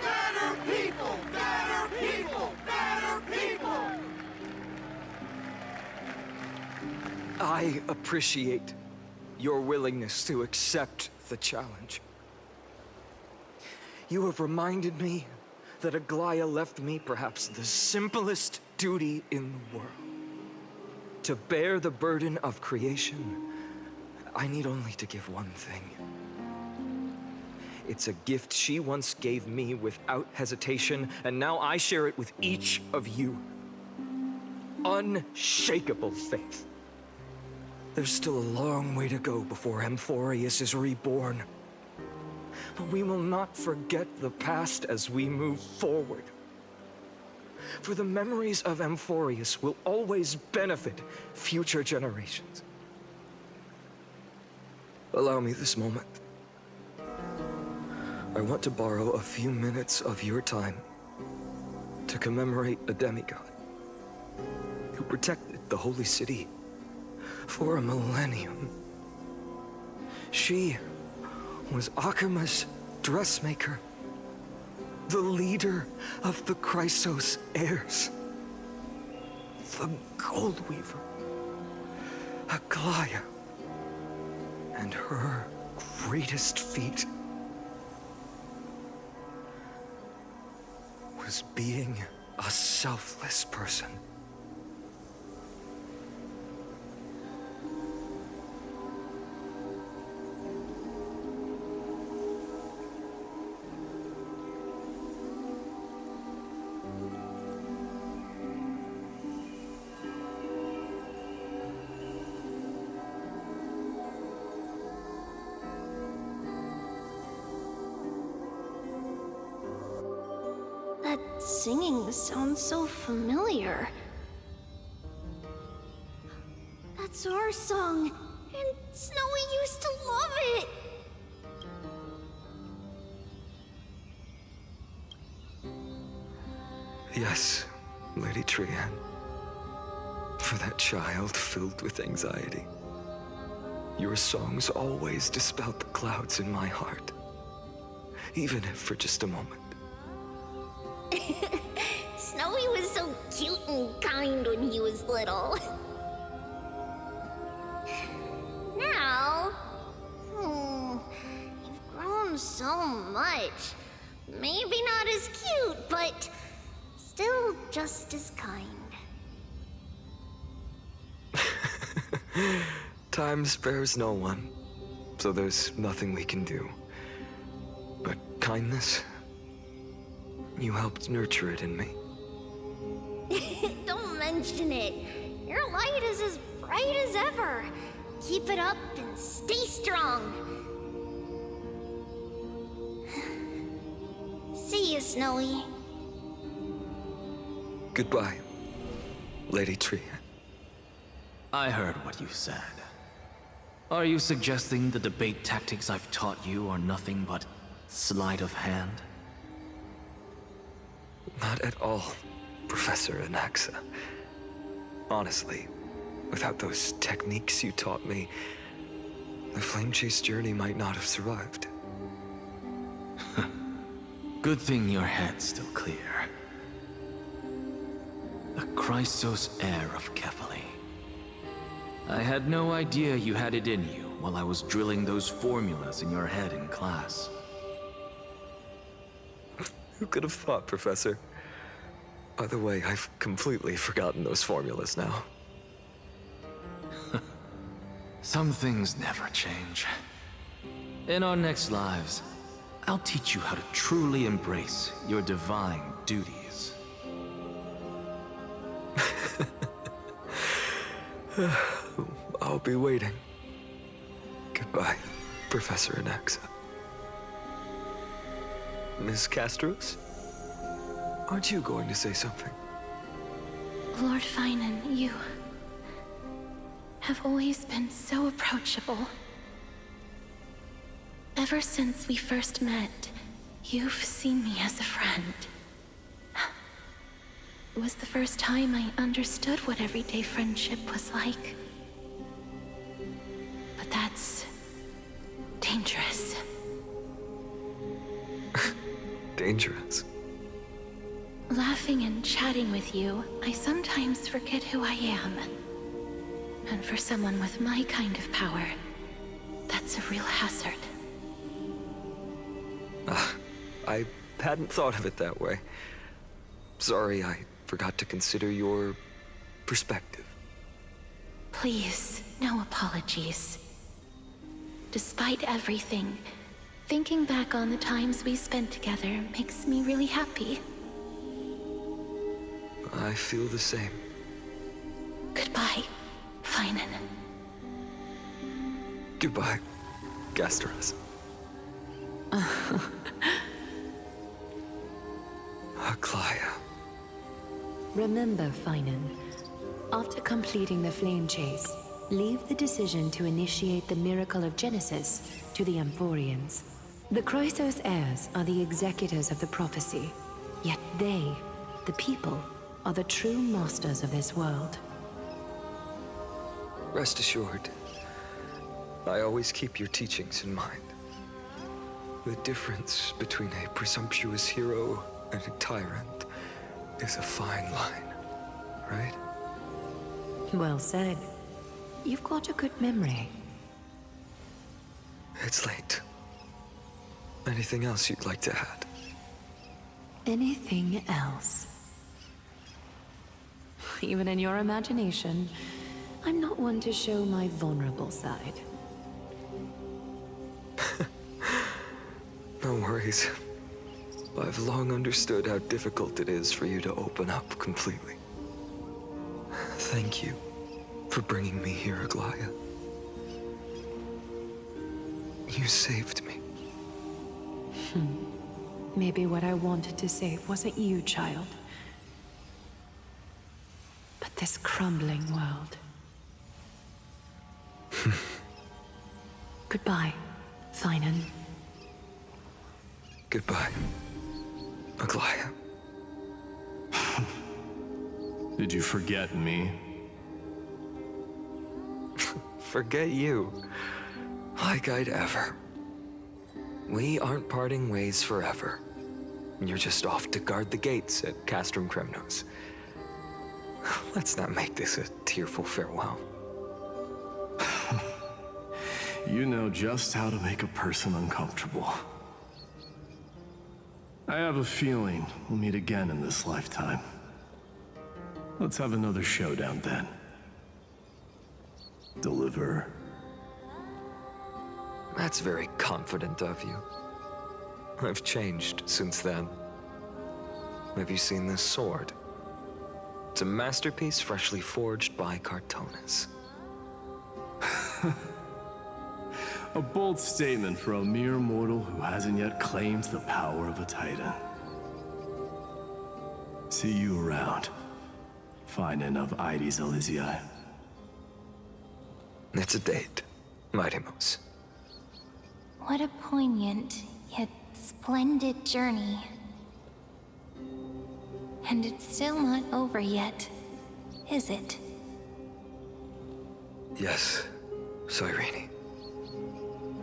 Better people! Better people! Better people! I appreciate your willingness to accept the challenge. You have reminded me that Aglaea left me perhaps the simplest duty in the world. To bear the burden of creation, I need only to give one thing. It's a gift she once gave me without hesitation, and now I share it with each of you. Unshakable faith. There's still a long way to go before Amphoreus is reborn. But we will not forget the past as we move forward. For the memories of Amphoreus will always benefit future generations. Allow me this moment. I want to borrow a few minutes of your time to commemorate a demigod who protected the holy city for a millennium. She was Akima's dressmaker, the leader of the Chrysos heirs, the Goldweaver, Aglaea, and her greatest feat was being a selfless person. That singing sounds so familiar. That's our song, and Snowy used to love it. Yes, Lady Trian. For that child filled with anxiety. Your songs always dispelled the clouds in my heart. Even if for just a moment. Snowy was so cute and kind when he was little. Now, you've grown so much. Maybe not as cute, but still just as kind. Time spares no one, so there's nothing we can do. But kindness, you helped nurture it in me. Don't mention it. Your light is as bright as ever. Keep it up and stay strong. See you, Snowy. Goodbye, Lady Trian. I heard what you said. Are you suggesting the debate tactics I've taught you are nothing but sleight of hand? Not at all, Professor Anaxa. Honestly, without those techniques you taught me, the Flame Chase journey might not have survived. Good thing your head's still clear. The Chrysos heir of Kefali. I had no idea you had it in you while I was drilling those formulas in your head in class. Who could have thought, Professor? By the way, I've completely forgotten those formulas now. Some things never change. In our next lives, I'll teach you how to truly embrace your divine duties. I'll be waiting. Goodbye, Professor Anaxa. Miss Castros? Aren't you going to say something? Lord Finan, you have always been so approachable. Ever since we first met, you've seen me as a friend. It was the first time I understood what everyday friendship was like. But that's dangerous. Dangerous. Laughing and chatting with you, I sometimes forget who I am. And for someone with my kind of power, that's a real hazard. I hadn't thought of it that way. Sorry, I forgot to consider your perspective. Please, no apologies. Despite everything, thinking back on the times we spent together makes me really happy. I feel the same. Goodbye, Finan. Goodbye, Gasteros. Aglaea. Remember, Finan, after completing the Flame Chase, leave the decision to initiate the miracle of Genesis to the Amphoreans. The Chrysos heirs are the executors of the prophecy, yet they, the people, are the true masters of this world. Rest assured, I always keep your teachings in mind. The difference between a presumptuous hero and a tyrant is a fine line, right? Well said. You've got a good memory. It's late. Anything else you'd like to add? anything else. Even in your imagination, I'm not one to show my vulnerable side. No worries. I've long understood how difficult it is for you to open up completely. Thank you for bringing me here, Aglaea. You saved me. Maybe what I wanted to save wasn't you, child. But this crumbling world. Goodbye, Finan. Goodbye, Aglaea. Did you forget me? Forget you. Like I'd ever. We aren't parting ways forever. You're just off to guard the gates at Castrum Kremnos. Let's not make this a tearful farewell. You know just how to make a person uncomfortable. I have a feeling we'll meet again in this lifetime. Let's have another showdown then. Deliver. That's very confident of you. I've changed since then. Have you seen this sword? It's a masterpiece freshly forged by Cartonis. A bold statement for a mere mortal who hasn't yet claimed the power of a titan. See you around, Finan of Ides Elysiae. It's a date, Mightimos. What a poignant, yet splendid journey. And it's still not over yet, is it? Yes, Cyrene.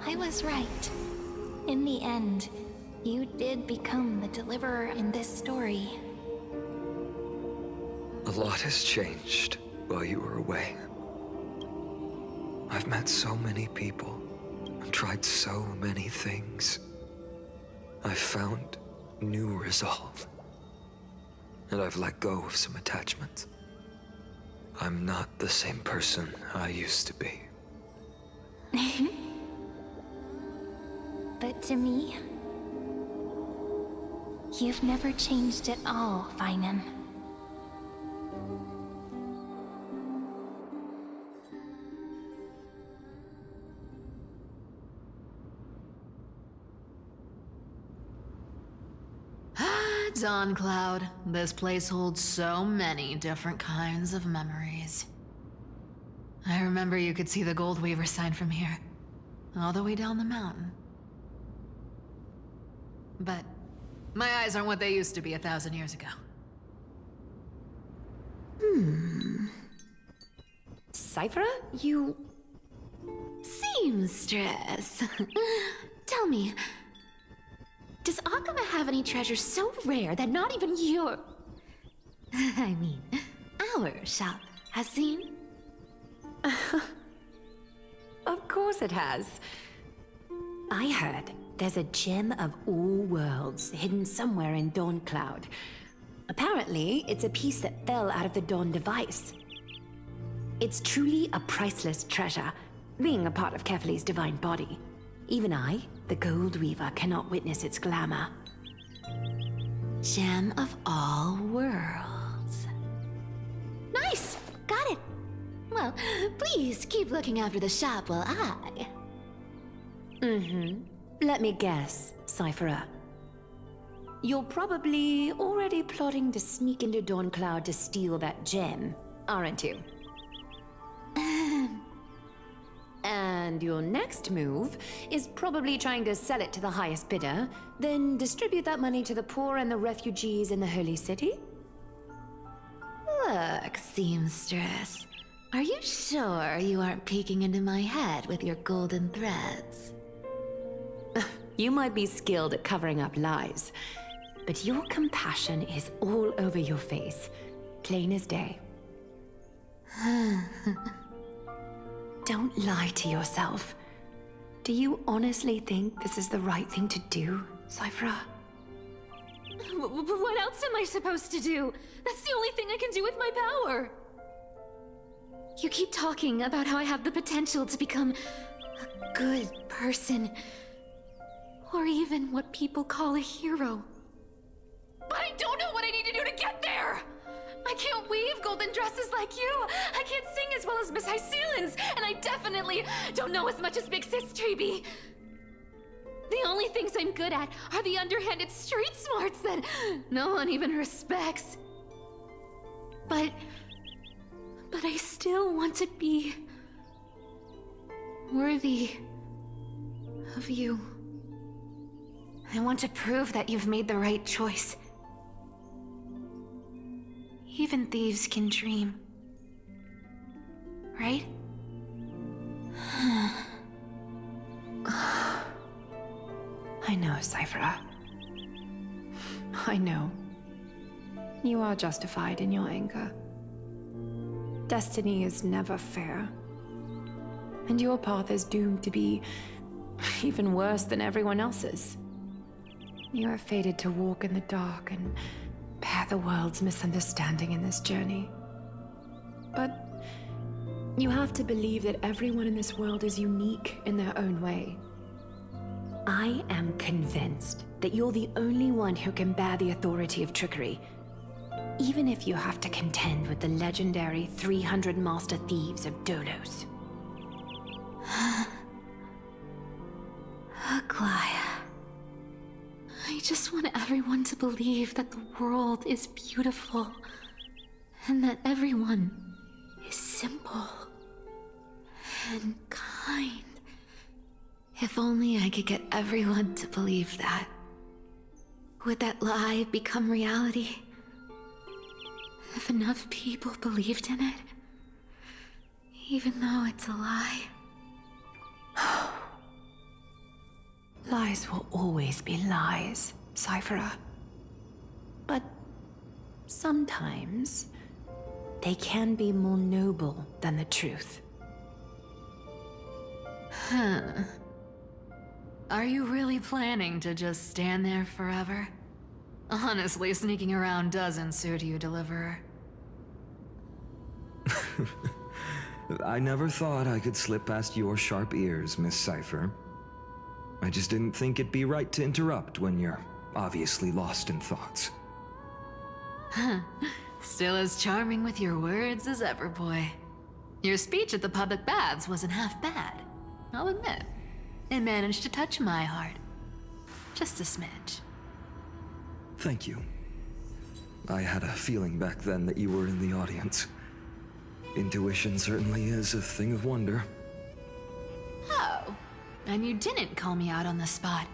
I was right. In the end, you did become the deliverer in this story. A lot has changed while you were away. I've met so many people and tried so many things. I've found new resolve. And I've let go of some attachments. I'm not the same person I used to be. But to me, you've never changed at all, Finan. Dawn Cloud. This place holds so many different kinds of memories. I remember you could see the Gold Weaver sign from here, all the way down the mountain. But my eyes aren't what they used to be 1,000 years ago. Cyphera, you... Seamstress. Tell me, does Akama have any treasures so rare that not even your... I mean, our shop has seen? Of course it has. I heard there's a gem of all worlds hidden somewhere in Dawn Cloud. Apparently, it's a piece that fell out of the Dawn device. It's truly a priceless treasure, being a part of Kefali's divine body. Even I, the Gold Weaver, cannot witness its glamour. Gem of all worlds. Nice! Got it! Well, please keep looking after the shop while I... Let me guess, Cyphera. You're probably already plotting to sneak into Dawn Cloud to steal that gem, aren't you? And your next move is probably trying to sell it to the highest bidder, then distribute that money to the poor and the refugees in the Holy City? Look, seamstress. Are you sure you aren't peeking into my head with your golden threads? You might be skilled at covering up lies, but your compassion is all over your face, plain as day. Don't lie to yourself. Do you honestly think this is the right thing to do, Cyphera? What else am I supposed to do? That's the only thing I can do with my power. You keep talking about how I have the potential to become a good person. Or even what people call a hero. But I don't know what I need to do to get there! I can't weave golden dresses like you! I can't sing as well as Miss Hyceelans! And I definitely don't know as much as Big Sis Treby! The only things I'm good at are the underhanded street smarts that no one even respects. But I still want to be worthy of you. I want to prove that you've made the right choice. Even thieves can dream. Right? I know, Cyphera. I know. You are justified in your anger. Destiny is never fair. And your path is doomed to be even worse than everyone else's. You are fated to walk in the dark and bear the world's misunderstanding in this journey. But you have to believe that everyone in this world is unique in their own way. I am convinced that you're the only one who can bear the authority of trickery, even if you have to contend with the legendary 300 master thieves of Dolos. Aglaea. I just want everyone to believe that the world is beautiful, and that everyone is simple and kind. If only I could get everyone to believe that. Would that lie become reality? If enough people believed in it, even though it's a lie. Lies will always be lies, Cyphera. But sometimes they can be more noble than the truth. Huh. Are you really planning to just stand there forever? Honestly, sneaking around doesn't suit you, Deliverer. I never thought I could slip past your sharp ears, Miss Cypher. I just didn't think it'd be right to interrupt when you're obviously lost in thoughts. Still as charming with your words as ever, boy. Your speech at the public baths wasn't half bad, I'll admit. It managed to touch my heart. Just a smidge. Thank you. I had a feeling back then that you were in the audience. Intuition certainly is a thing of wonder. Oh, and you didn't call me out on the spot.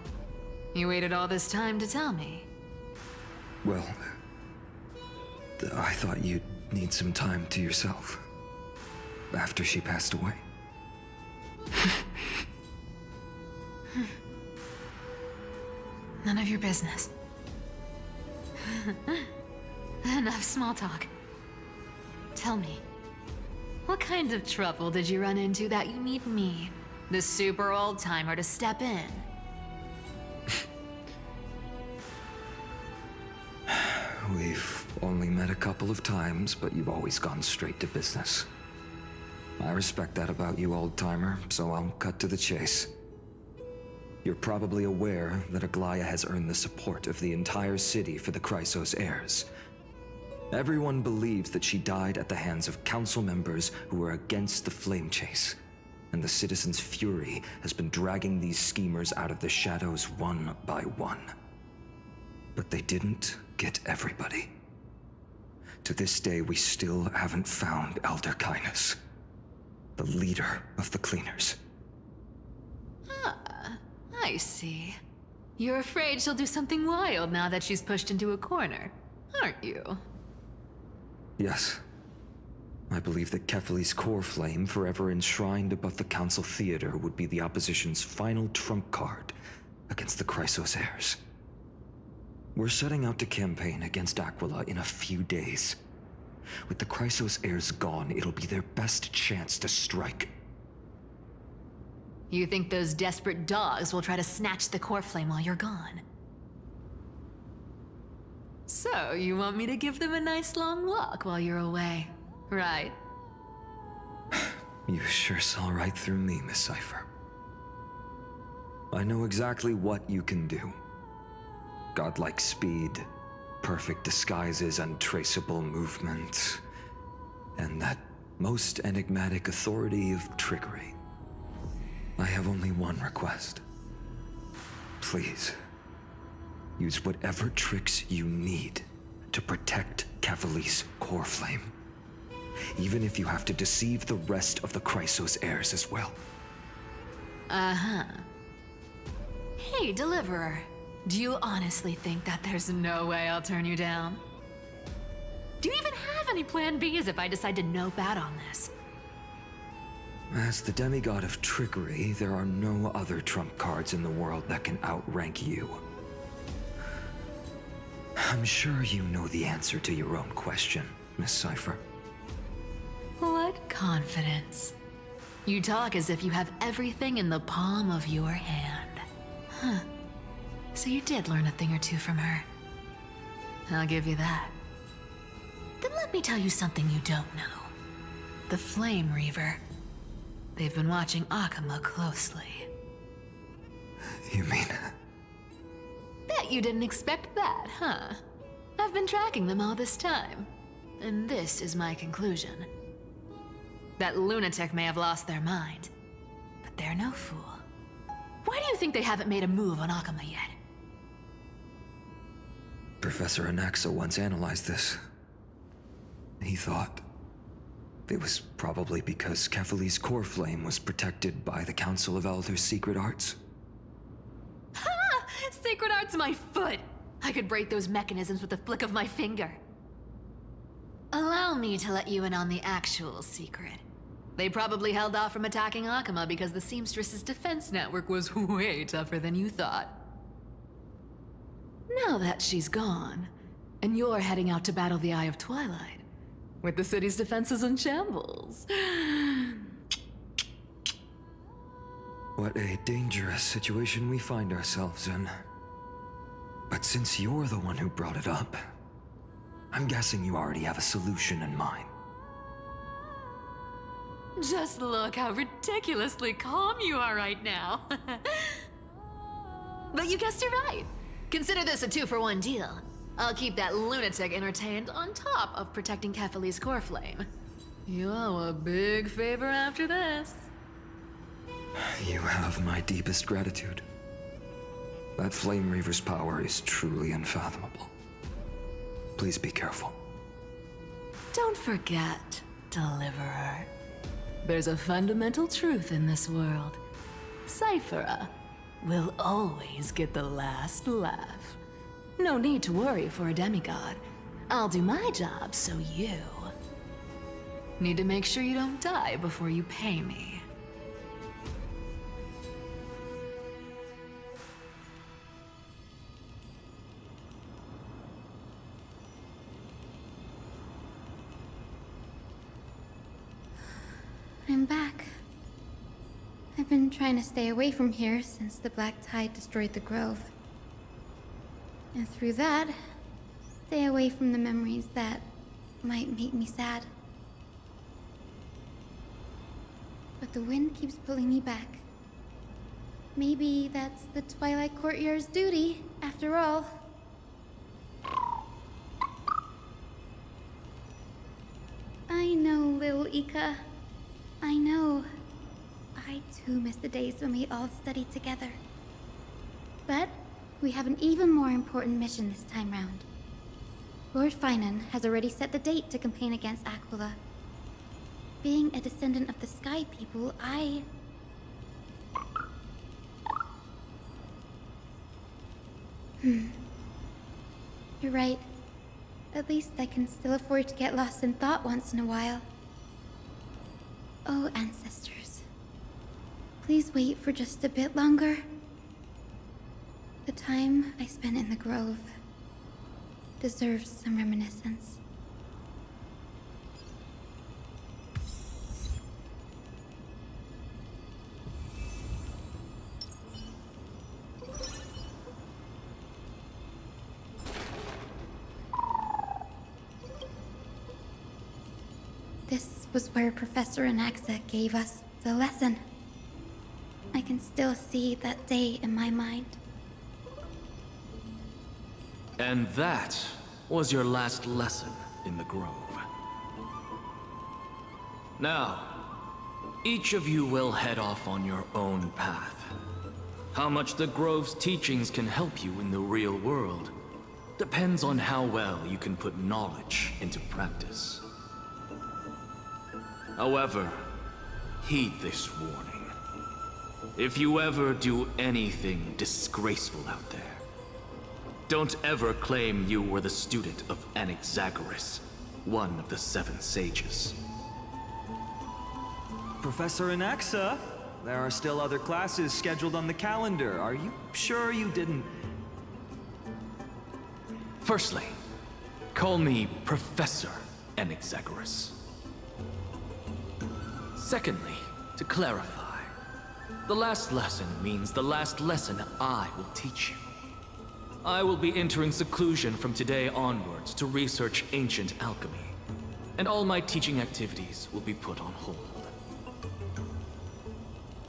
You waited all this time to tell me. Well, I thought you'd need some time to yourself. After she passed away. None of your business. Enough small talk. Tell me, what kind of trouble did you run into that you need me, the super old-timer, to step in? We've only met a couple of times, but you've always gone straight to business. I respect that about you, old-timer, so I'll cut to the chase. You're probably aware that Aglaea has earned the support of the entire city for the Chrysos heirs. Everyone believes that she died at the hands of council members who were against the flame chase, and the citizens' fury has been dragging these schemers out of the shadows one by one. But they didn't get everybody. To this day, we still haven't found Elder Kynus, the leader of the cleaners. I see. You're afraid she'll do something wild now that she's pushed into a corner, aren't you? Yes. I believe that Kefali's core flame, forever enshrined above the council theater, would be the opposition's final trump card against the Chrysos heirs. We're setting out to campaign against Aquila in a few days. With the Chrysos heirs gone, it'll be their best chance to strike. You think those desperate dogs will try to snatch the core flame while you're gone? So, you want me to give them a nice long walk while you're away, right? You sure saw right through me, Miss Cipher. I know exactly what you can do. Godlike speed, perfect disguises, untraceable movement, and that most enigmatic authority of trickery. I have only one request. Please, use whatever tricks you need to protect Cavali's core flame. Even if you have to deceive the rest of the Chrysos heirs as well. Uh-huh. Hey, Deliverer. Do you honestly think that there's no way I'll turn you down? Do you even have any plan Bs if I decide to nope out on this? As the demigod of trickery, there are no other trump cards in the world that can outrank you. I'm sure you know the answer to your own question, Miss Cipher. What confidence. You talk as if you have everything in the palm of your hand. Huh. So you did learn a thing or two from her. I'll give you that. Then let me tell you something you don't know. The Flame Reaver. They've been watching Akama closely. You mean... Bet you didn't expect that, huh? I've been tracking them all this time. And this is my conclusion. That lunatic may have lost their mind, but they're no fool. Why do you think they haven't made a move on Akama yet? Professor Anaxa once analyzed this. He thought it was probably because Kefali's core flame was protected by the Council of Elders' secret arts. Ha! Sacred art's my foot! I could break those mechanisms with the flick of my finger. Allow me to let you in on the actual secret. They probably held off from attacking Akama because the Seamstress's defense network was way tougher than you thought. Now that she's gone, and you're heading out to battle the Eye of Twilight, with the city's defenses in shambles. What a dangerous situation we find ourselves in. But since you're the one who brought it up, I'm guessing you already have a solution in mind. Just look how ridiculously calm you are right now. But you guessed it right. Consider this a 2-for-1 deal. I'll keep that lunatic entertained on top of protecting Kefali's core flame. You owe a big favor after this. You have my deepest gratitude. That Flame Reaver's power is truly unfathomable. Please be careful. Don't forget, Deliverer. There's a fundamental truth in this world. Cyphera will always get the last laugh. No need to worry for a demigod. I'll do my job, so you... need to make sure you don't die before you pay me. I'm back. I've been trying to stay away from here since the Black Tide destroyed the grove. And through that, stay away from the memories that might make me sad. But the wind keeps pulling me back. Maybe that's the Twilight Courtier's duty, after all. I know, little Ika. I know. I too miss the days when we all studied together. But we have an even more important mission this time round. Lord Finan has already set the date to campaign against Aquila. Being a descendant of the Sky People, You're right. At least I can still afford to get lost in thought once in a while. Oh, ancestors. Please wait for just a bit longer. The time I spent in the grove deserves some reminiscence. This was where Professor Anaxa gave us the lesson. I can still see that day in my mind. And that was your last lesson in the Grove. Now, each of you will head off on your own path. How much the Grove's teachings can help you in the real world depends on how well you can put knowledge into practice. However, heed this warning. If you ever do anything disgraceful out there, don't ever claim you were the student of Anaxagoras, one of the 7 sages. Professor Anaxa, there are still other classes scheduled on the calendar. Are you sure you didn't... Firstly, call me Professor Anaxagoras. Secondly, to clarify, the last lesson means the last lesson I will teach you. I will be entering seclusion from today onwards to research ancient alchemy, and all my teaching activities will be put on hold.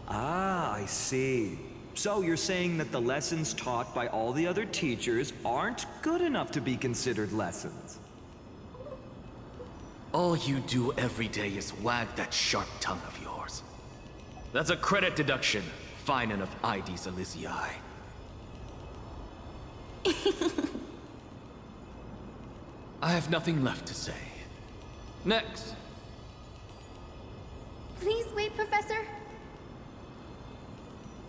Ah, I see. So you're saying that the lessons taught by all the other teachers aren't good enough to be considered lessons? All you do every day is wag that sharp tongue of yours. That's a credit deduction, Finan of Ides Elysiae. I have nothing left to say. Next. Please wait, Professor.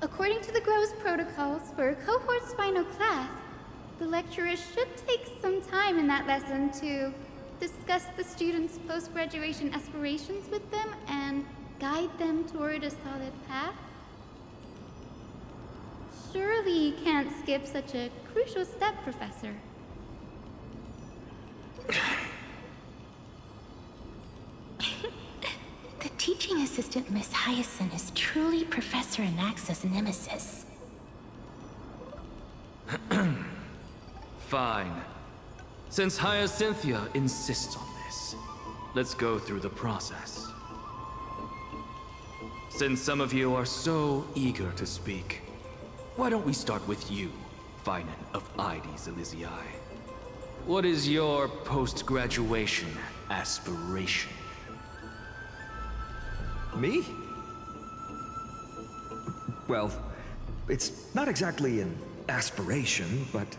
According to the Grove's protocols for a cohort's final class, the lecturer should take some time in that lesson to discuss the students' post-graduation aspirations with them and guide them toward a solid path. Surely you can't skip such a crucial step, Professor. The teaching assistant, Miss Hyacinth, is truly Professor Anaxa's nemesis. Fine. Since Hyacinthia insists on this, let's go through the process. Since some of you are so eager to speak, why don't we start with you, Finan of Ides Elysiae? What is your post-graduation aspiration? Me? Well, it's not exactly an aspiration, but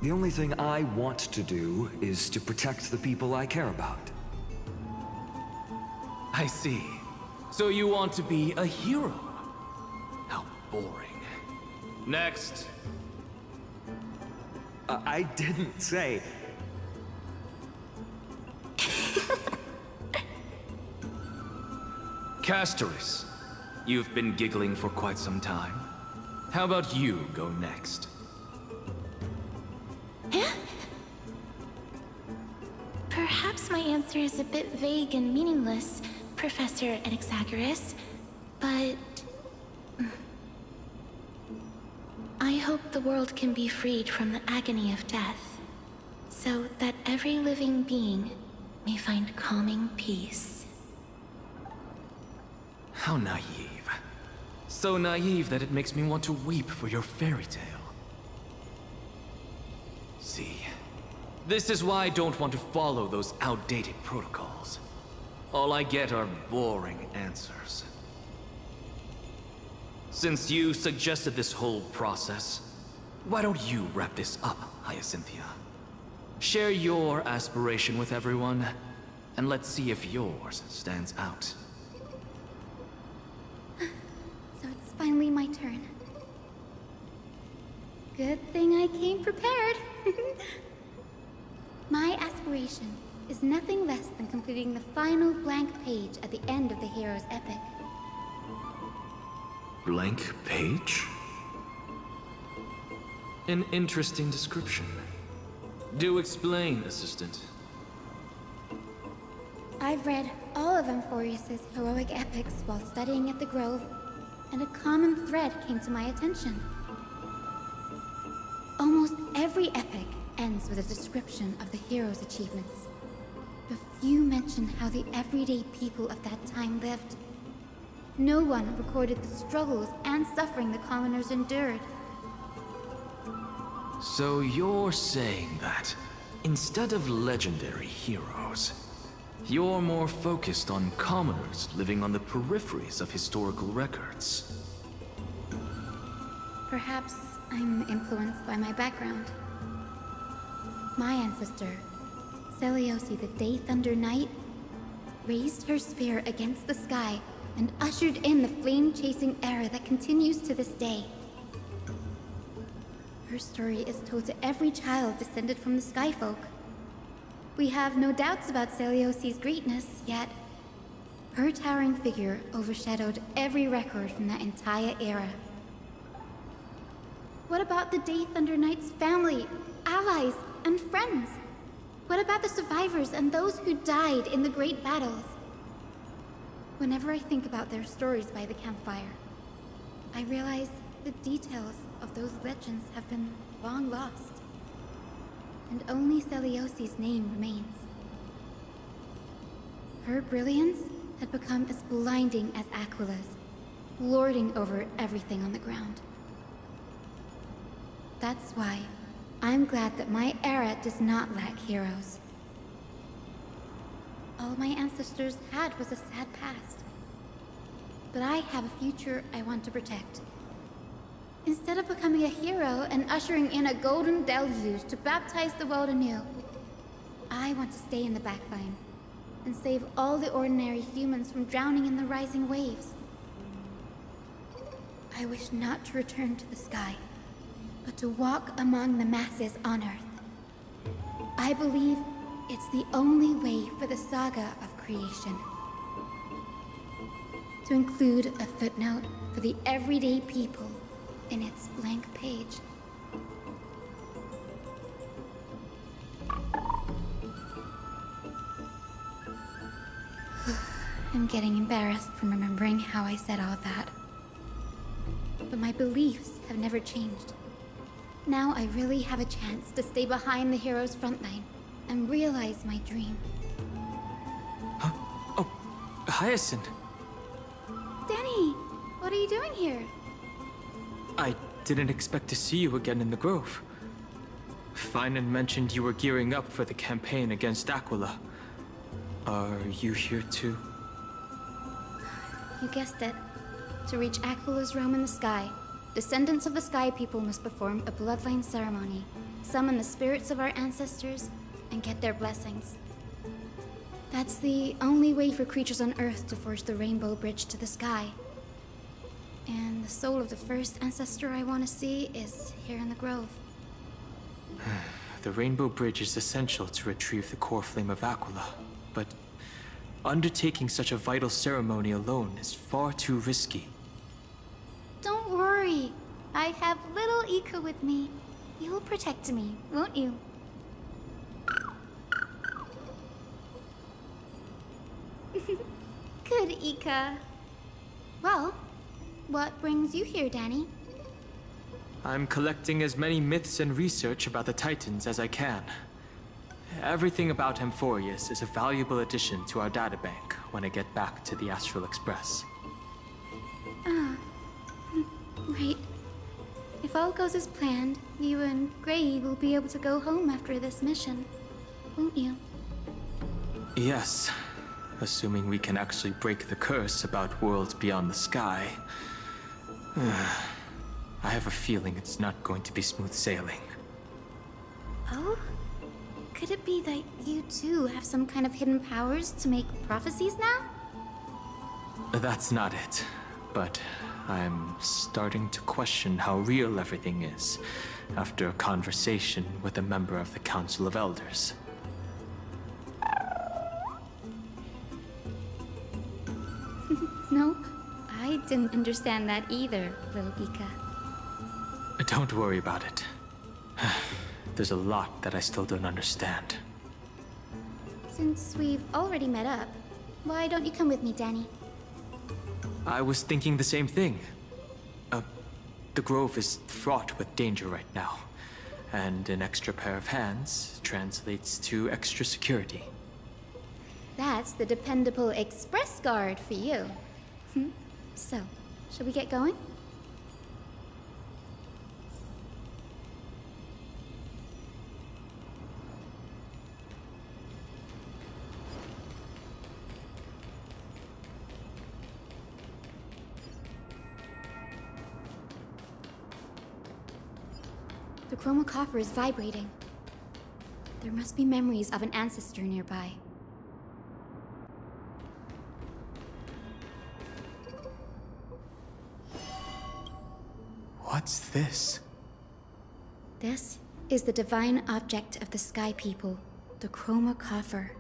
the only thing I want to do is to protect the people I care about. I see. So you want to be a hero? How boring. Next. I didn't say... Castoris, you've been giggling for quite some time. How about you go next? Perhaps my answer is a bit vague and meaningless, Professor Anaxagoras, but... I hope the world can be freed from the agony of death, so that every living being may find calming peace. How naive. So naive that it makes me want to weep for your fairy tale. See, this is why I don't want to follow those outdated protocols. All I get are boring answers. Since you suggested this whole process, why don't you wrap this up, Hyacinthia? Share your aspiration with everyone, and let's see if yours stands out. So it's finally my turn. Good thing I came prepared. My aspiration is nothing less than completing the final blank page at the end of the hero's epic. Blank page? An interesting description. Do explain, assistant. I've read all of Amphoreus' heroic epics while studying at the Grove, and a common thread came to my attention. Almost every epic ends with a description of the hero's achievements. but few mention how the everyday people of that time lived. No one recorded the struggles and suffering the commoners endured. So you're saying that, instead of legendary heroes, you're more focused on commoners living on the peripheries of historical records? Perhaps I'm influenced by my background. My ancestor, Seliosi the Day Thunder Knight, raised her spear against the sky and ushered in the flame-chasing era that continues to this day. Her story is told to every child descended from the Skyfolk. We have no doubts about Seliosi's greatness, yet her towering figure overshadowed every record from that entire era. What about the Day Thunder Knight's family, allies, and friends? What about the survivors and those who died in the great battles? Whenever I think about their stories by the campfire, I realize the details of those legends have been long lost, and only Seliosi's name remains. Her brilliance had become as blinding as Aquila's, lording over everything on the ground. That's why I'm glad that my era does not lack heroes. All my ancestors had was a sad past, but I have a future I want to protect. Instead of becoming a hero and ushering in a golden deluge to baptize the world anew, I want to stay in the backline and save all the ordinary humans from drowning in the rising waves. I wish not to return to the sky, but to walk among the masses on Earth. I believe it's the only way for the saga of creation. To include a footnote for the everyday people in its blank page. I'm getting embarrassed from remembering how I said all that. But my beliefs have never changed. Now I really have a chance to stay behind the hero's front line and realize my dream. Huh? Oh, Hyacinth. Danny, what are you doing here? I didn't expect to see you again in the Grove. Finan mentioned you were gearing up for the campaign against Aquila. Are you here too? You guessed it. To reach Aquila's realm in the sky, descendants of the Sky People must perform a bloodline ceremony, summon the spirits of our ancestors, and get their blessings. That's the only way for creatures on Earth to forge the Rainbow Bridge to the sky. And the soul of the first ancestor I want to see is here in the Grove. The Rainbow Bridge is essential to retrieve the core flame of Aquila, but undertaking such a vital ceremony alone is far too risky. Don't worry. I have little Ika with me. You'll protect me, won't you? Good, Ika. Well, what brings you here, Danny? I'm collecting as many myths and research about the Titans as I can. Everything about Amphoreus is a valuable addition to our databank when I get back to the Astral Express. Ah, right. If all goes as planned, you and Gray will be able to go home after this mission, won't you? Yes, assuming we can actually break the curse about worlds beyond the sky. I have a feeling it's not going to be smooth sailing. Oh? Could it be that you too have some kind of hidden powers to make prophecies now? That's not it, but I'm starting to question how real everything is after a conversation with a member of the Council of Elders. No, I didn't understand that either, little Ika. Don't worry about it. There's a lot that I still don't understand. Since we've already met up, why don't you come with me, Danny? I was thinking the same thing. The Grove is fraught with danger right now, and an extra pair of hands translates to extra security. That's the dependable express guard for you. So, shall we get going? The chroma coffer is vibrating. There must be memories of an ancestor nearby. What's this? This is the divine object of the Sky People, the chroma coffer.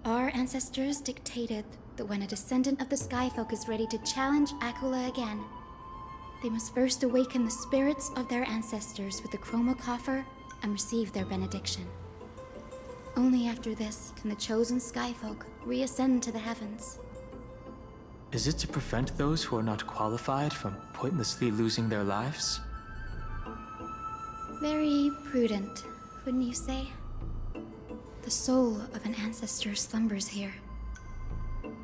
Our ancestors dictated that when a descendant of the Skyfolk is ready to challenge Aglaea again, they must first awaken the spirits of their ancestors with the chroma coffer and receive their benediction. Only after this can the chosen Skyfolk reascend to the heavens. Is it to prevent those who are not qualified from pointlessly losing their lives? Very prudent, wouldn't you say? The soul of an ancestor slumbers here.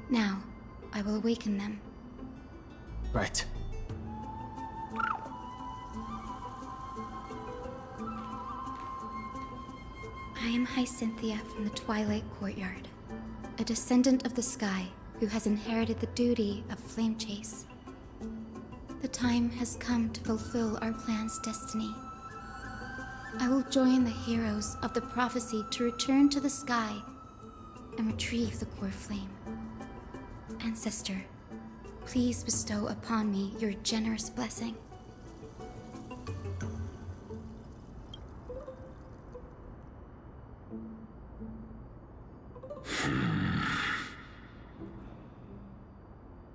Now, I will awaken them. Right. I am Hyacinthia from the Twilight Courtyard, a descendant of the sky who has inherited the duty of flame chase. The time has come to fulfill our clan's destiny. I will join the heroes of the prophecy to return to the sky and retrieve the core flame. Ancestor, please bestow upon me your generous blessing.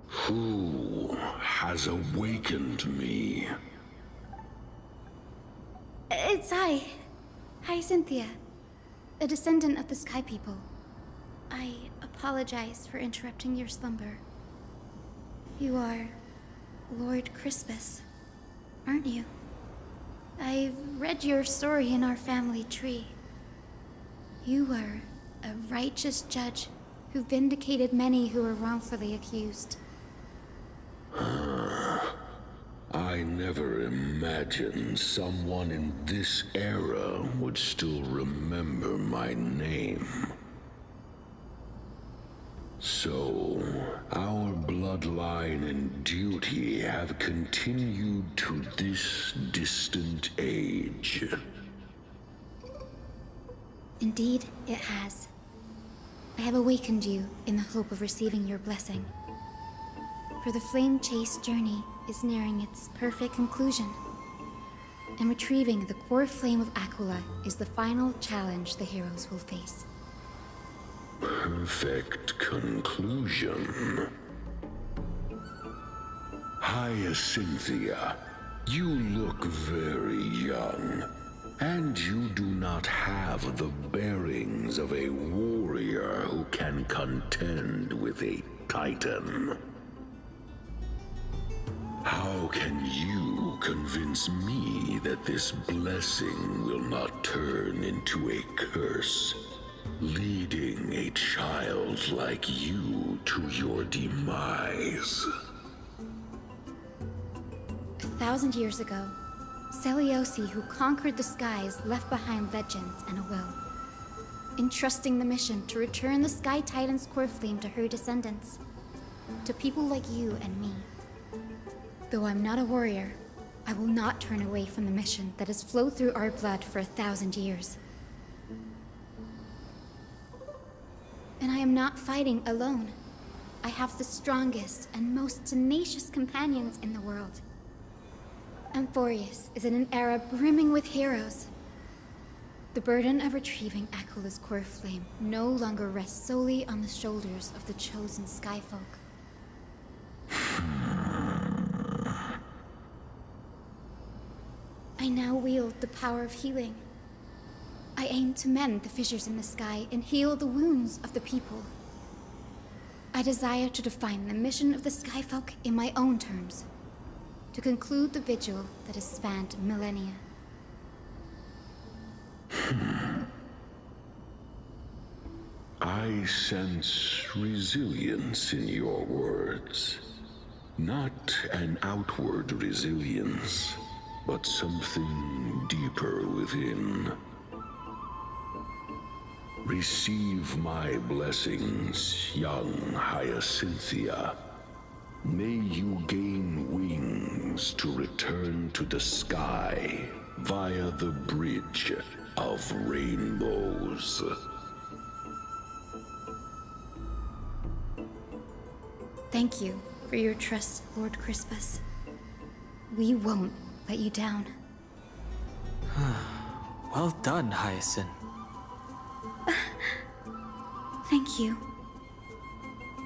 Who has awakened me? It's I, Hyacinthia, a descendant of the Sky People. I apologize for interrupting your slumber. You are Lord Crispus, aren't you? I've read your story in our family tree. You were a righteous judge who vindicated many who were wrongfully accused. I never imagined someone in this era would still remember my name. So, our bloodline and duty have continued to this distant age. Indeed, it has. I have awakened you in the hope of receiving your blessing. For the flame chase journey is nearing its perfect conclusion, and retrieving the core flame of Aglaea is the final challenge the heroes will face. Perfect conclusion. Hyacinthia, you look very young, and you do not have the bearings of a warrior who can contend with a titan. How can you convince me that this blessing will not turn into a curse, leading a child like you to your demise? 1,000 years ago, Seliosi, who conquered the skies, left behind legends and a will, entrusting the mission to return the Sky Titan's core flame to her descendants, to people like you and me. Though I'm not a warrior, I will not turn away from the mission that has flowed through our blood for 1,000 years. And I am not fighting alone. I have the strongest and most tenacious companions in the world. Amphoreus is in an era brimming with heroes. The burden of retrieving Aglaea's core flame no longer rests solely on the shoulders of the chosen Skyfolk. I now wield the power of healing. I aim to mend the fissures in the sky and heal the wounds of the people. I desire to define the mission of the Skyfolk in my own terms, to conclude the vigil that has spanned millennia. I I sense resilience in your words. Not an outward resilience, but something deeper within. Receive my blessings, young Hyacinthia. May you gain wings to return to the sky via the bridge of rainbows. Thank you for your trust, Lord Crispus. We won't let you down. Well done, Hyacinth. Thank you.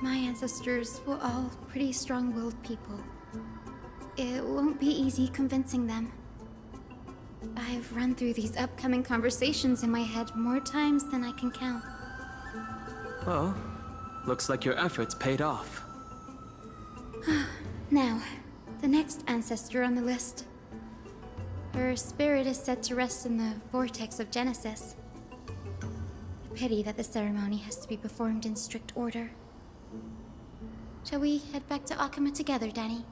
My ancestors were all pretty strong-willed people. It won't be easy convincing them. I've run through these upcoming conversations in my head more times than I can count. Well, looks like your efforts paid off. Now, the next ancestor on the list. Her spirit is said to rest in the vortex of Genesis. Pity that the ceremony has to be performed in strict order. Shall we head back to Akama together, Danny?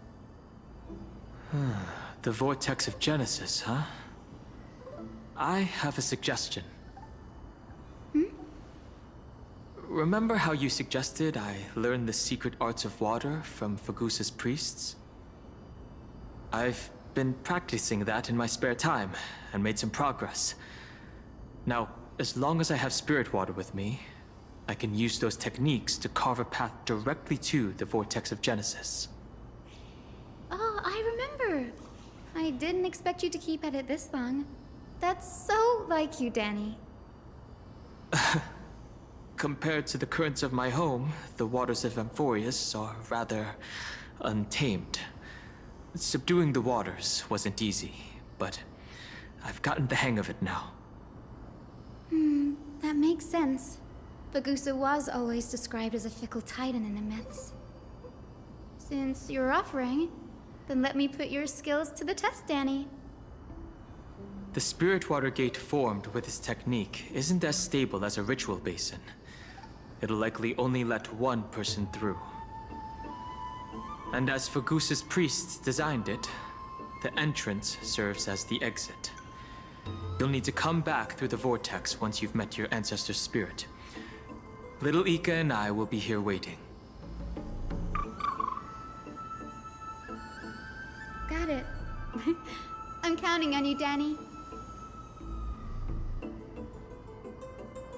The vortex of Genesis, huh? I have a suggestion. Remember how you suggested I learn the secret arts of water from Fagusa's priests? I've been practicing that in my spare time, and made some progress. Now, as long as I have spirit water with me, I can use those techniques to carve a path directly to the vortex of Genesis. Oh, I remember. I didn't expect you to keep at it this long. That's so like you, Danny. Compared to the currents of my home, the waters of Amphoreus are rather untamed. Subduing the waters wasn't easy, but I've gotten the hang of it now. That makes sense. Fagusa was always described as a fickle titan in the myths. Since you're offering, then let me put your skills to the test, Danny. The spirit water gate formed with this technique isn't as stable as a ritual basin. It'll likely only let one person through. And as Fagusa's priests designed it, the entrance serves as the exit. You'll need to come back through the vortex once you've met your ancestor's spirit. Little Ika and I will be here waiting. Got it. I'm counting on you, Danny.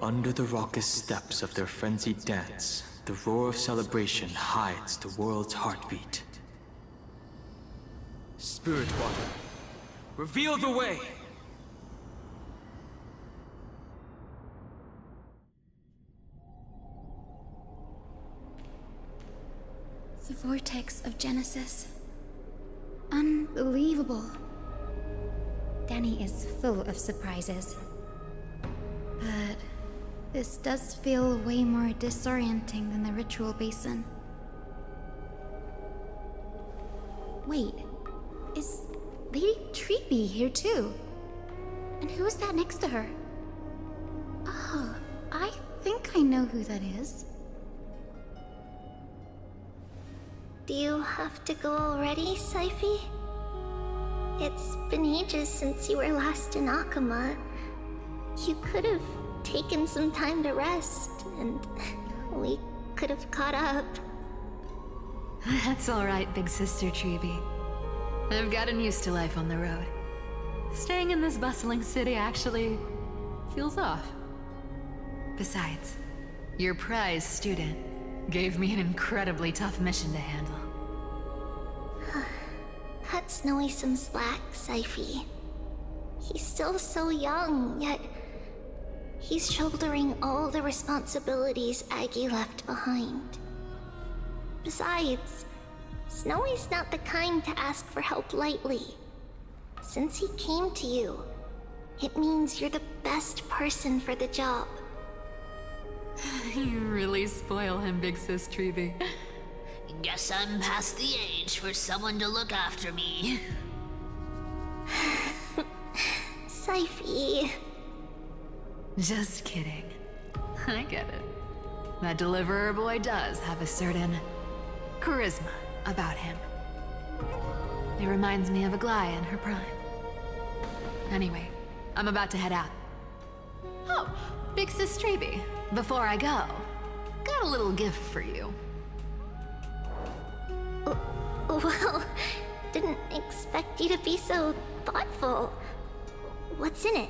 Under the raucous steps of their frenzied dance, the roar of celebration hides the world's heartbeat. Spirit water, reveal the way! The vortex of Genesis. Unbelievable. Danny is full of surprises. But this does feel way more disorienting than the ritual basin. Wait, is Lady Treeby here too? And who is that next to her? Oh, I think I know who that is. Do you have to go already, Syphi? It's been ages since you were last in Akama. You could have taken some time to rest, and we could have caught up. That's all right, big sister Treeby. I've gotten used to life on the road. Staying in this bustling city actually feels off. Besides, your prize student gave me an incredibly tough mission to handle. Cut Snowy some slack, Syphi. He's still so young, yet he's shouldering all the responsibilities Aggie left behind. Besides, Snowy's not the kind to ask for help lightly. Since he came to you, it means you're the best person for the job. You really spoil him, big sis Treeby. Guess I'm past the age for someone to look after me. Syphi. Just kidding. I get it. that deliverer boy does have a certain charisma about him. It reminds me of Aglaea in her prime. Anyway, I'm about to head out. Oh, Big Sis Treeby, before I go, got a little gift for you. Well, didn't expect you to be so thoughtful. What's in it?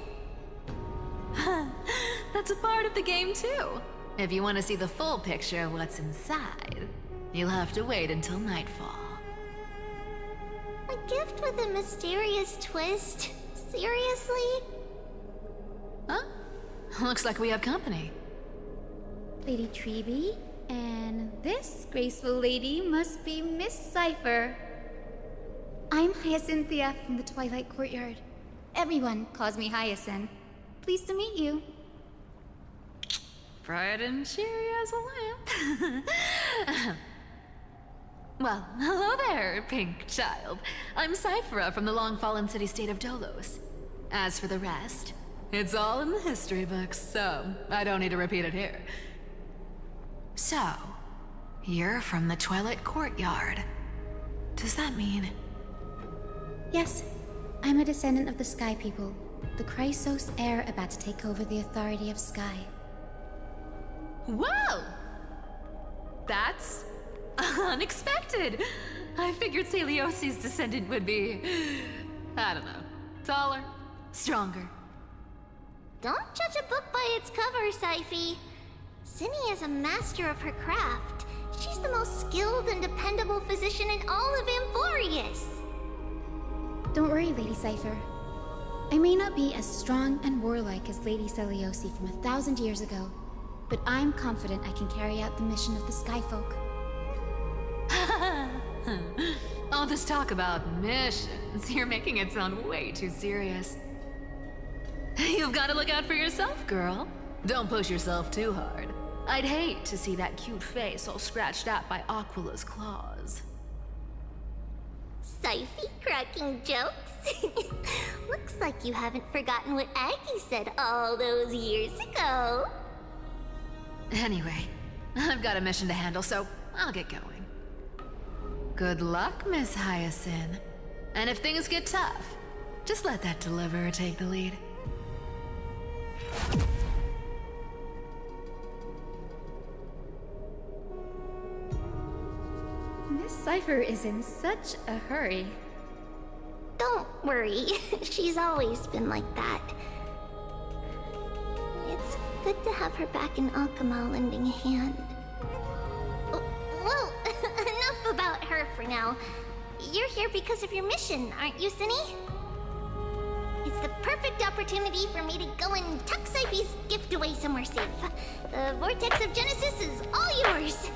That's a part of the game too. If you want to see the full picture of what's inside, you'll have to wait until nightfall. A gift with a mysterious twist? Seriously? Huh? Looks like we have company. Lady Treeby, and this graceful lady must be Miss Cypher. I'm Hyacinthia from the Twilight Courtyard. Everyone calls me Hyacinth. Pleased to meet you. Bright and cheery as a lamp. Well, hello there, pink child. I'm Cyphera from the long-fallen city-state of Dolos. As for the rest, it's all in the history books, so I don't need to repeat it here. So, you're from the Twilight Courtyard. Does that mean... Yes, I'm a descendant of the Sky People, the Chrysos heir about to take over the authority of Sky. Whoa! That's unexpected. I figured Celiosi's descendant would be, I don't know, taller, stronger. Don't judge a book by its cover, Syphe. Cinny is a master of her craft. She's the most skilled and dependable physician in all of Amphoreus. Don't worry, Lady Cypher. I may not be as strong and warlike as Lady Celiosi from 1,000 years ago, but I'm confident I can carry out the mission of the Skyfolk. All this talk about missions, you're making it sound way too serious. You've got to look out for yourself, girl. Don't push yourself too hard. I'd hate to see that cute face all scratched out by Aquila's claws. Syphe cracking jokes? Looks like you haven't forgotten what Aggie said all those years ago. Anyway, I've got a mission to handle, so I'll get going. Good luck, Miss Hyacinth. And if things get tough, just let that deliverer take the lead. Miss Cypher is in such a hurry. Don't worry, she's always been like that. It's good to have her back in Alchema lending a hand. Well, enough about her for now. You're here because of your mission, aren't you, Cinny? It's the perfect opportunity for me to go and tuck Syphe's gift away somewhere safe. The Vortex of Genesis is all yours.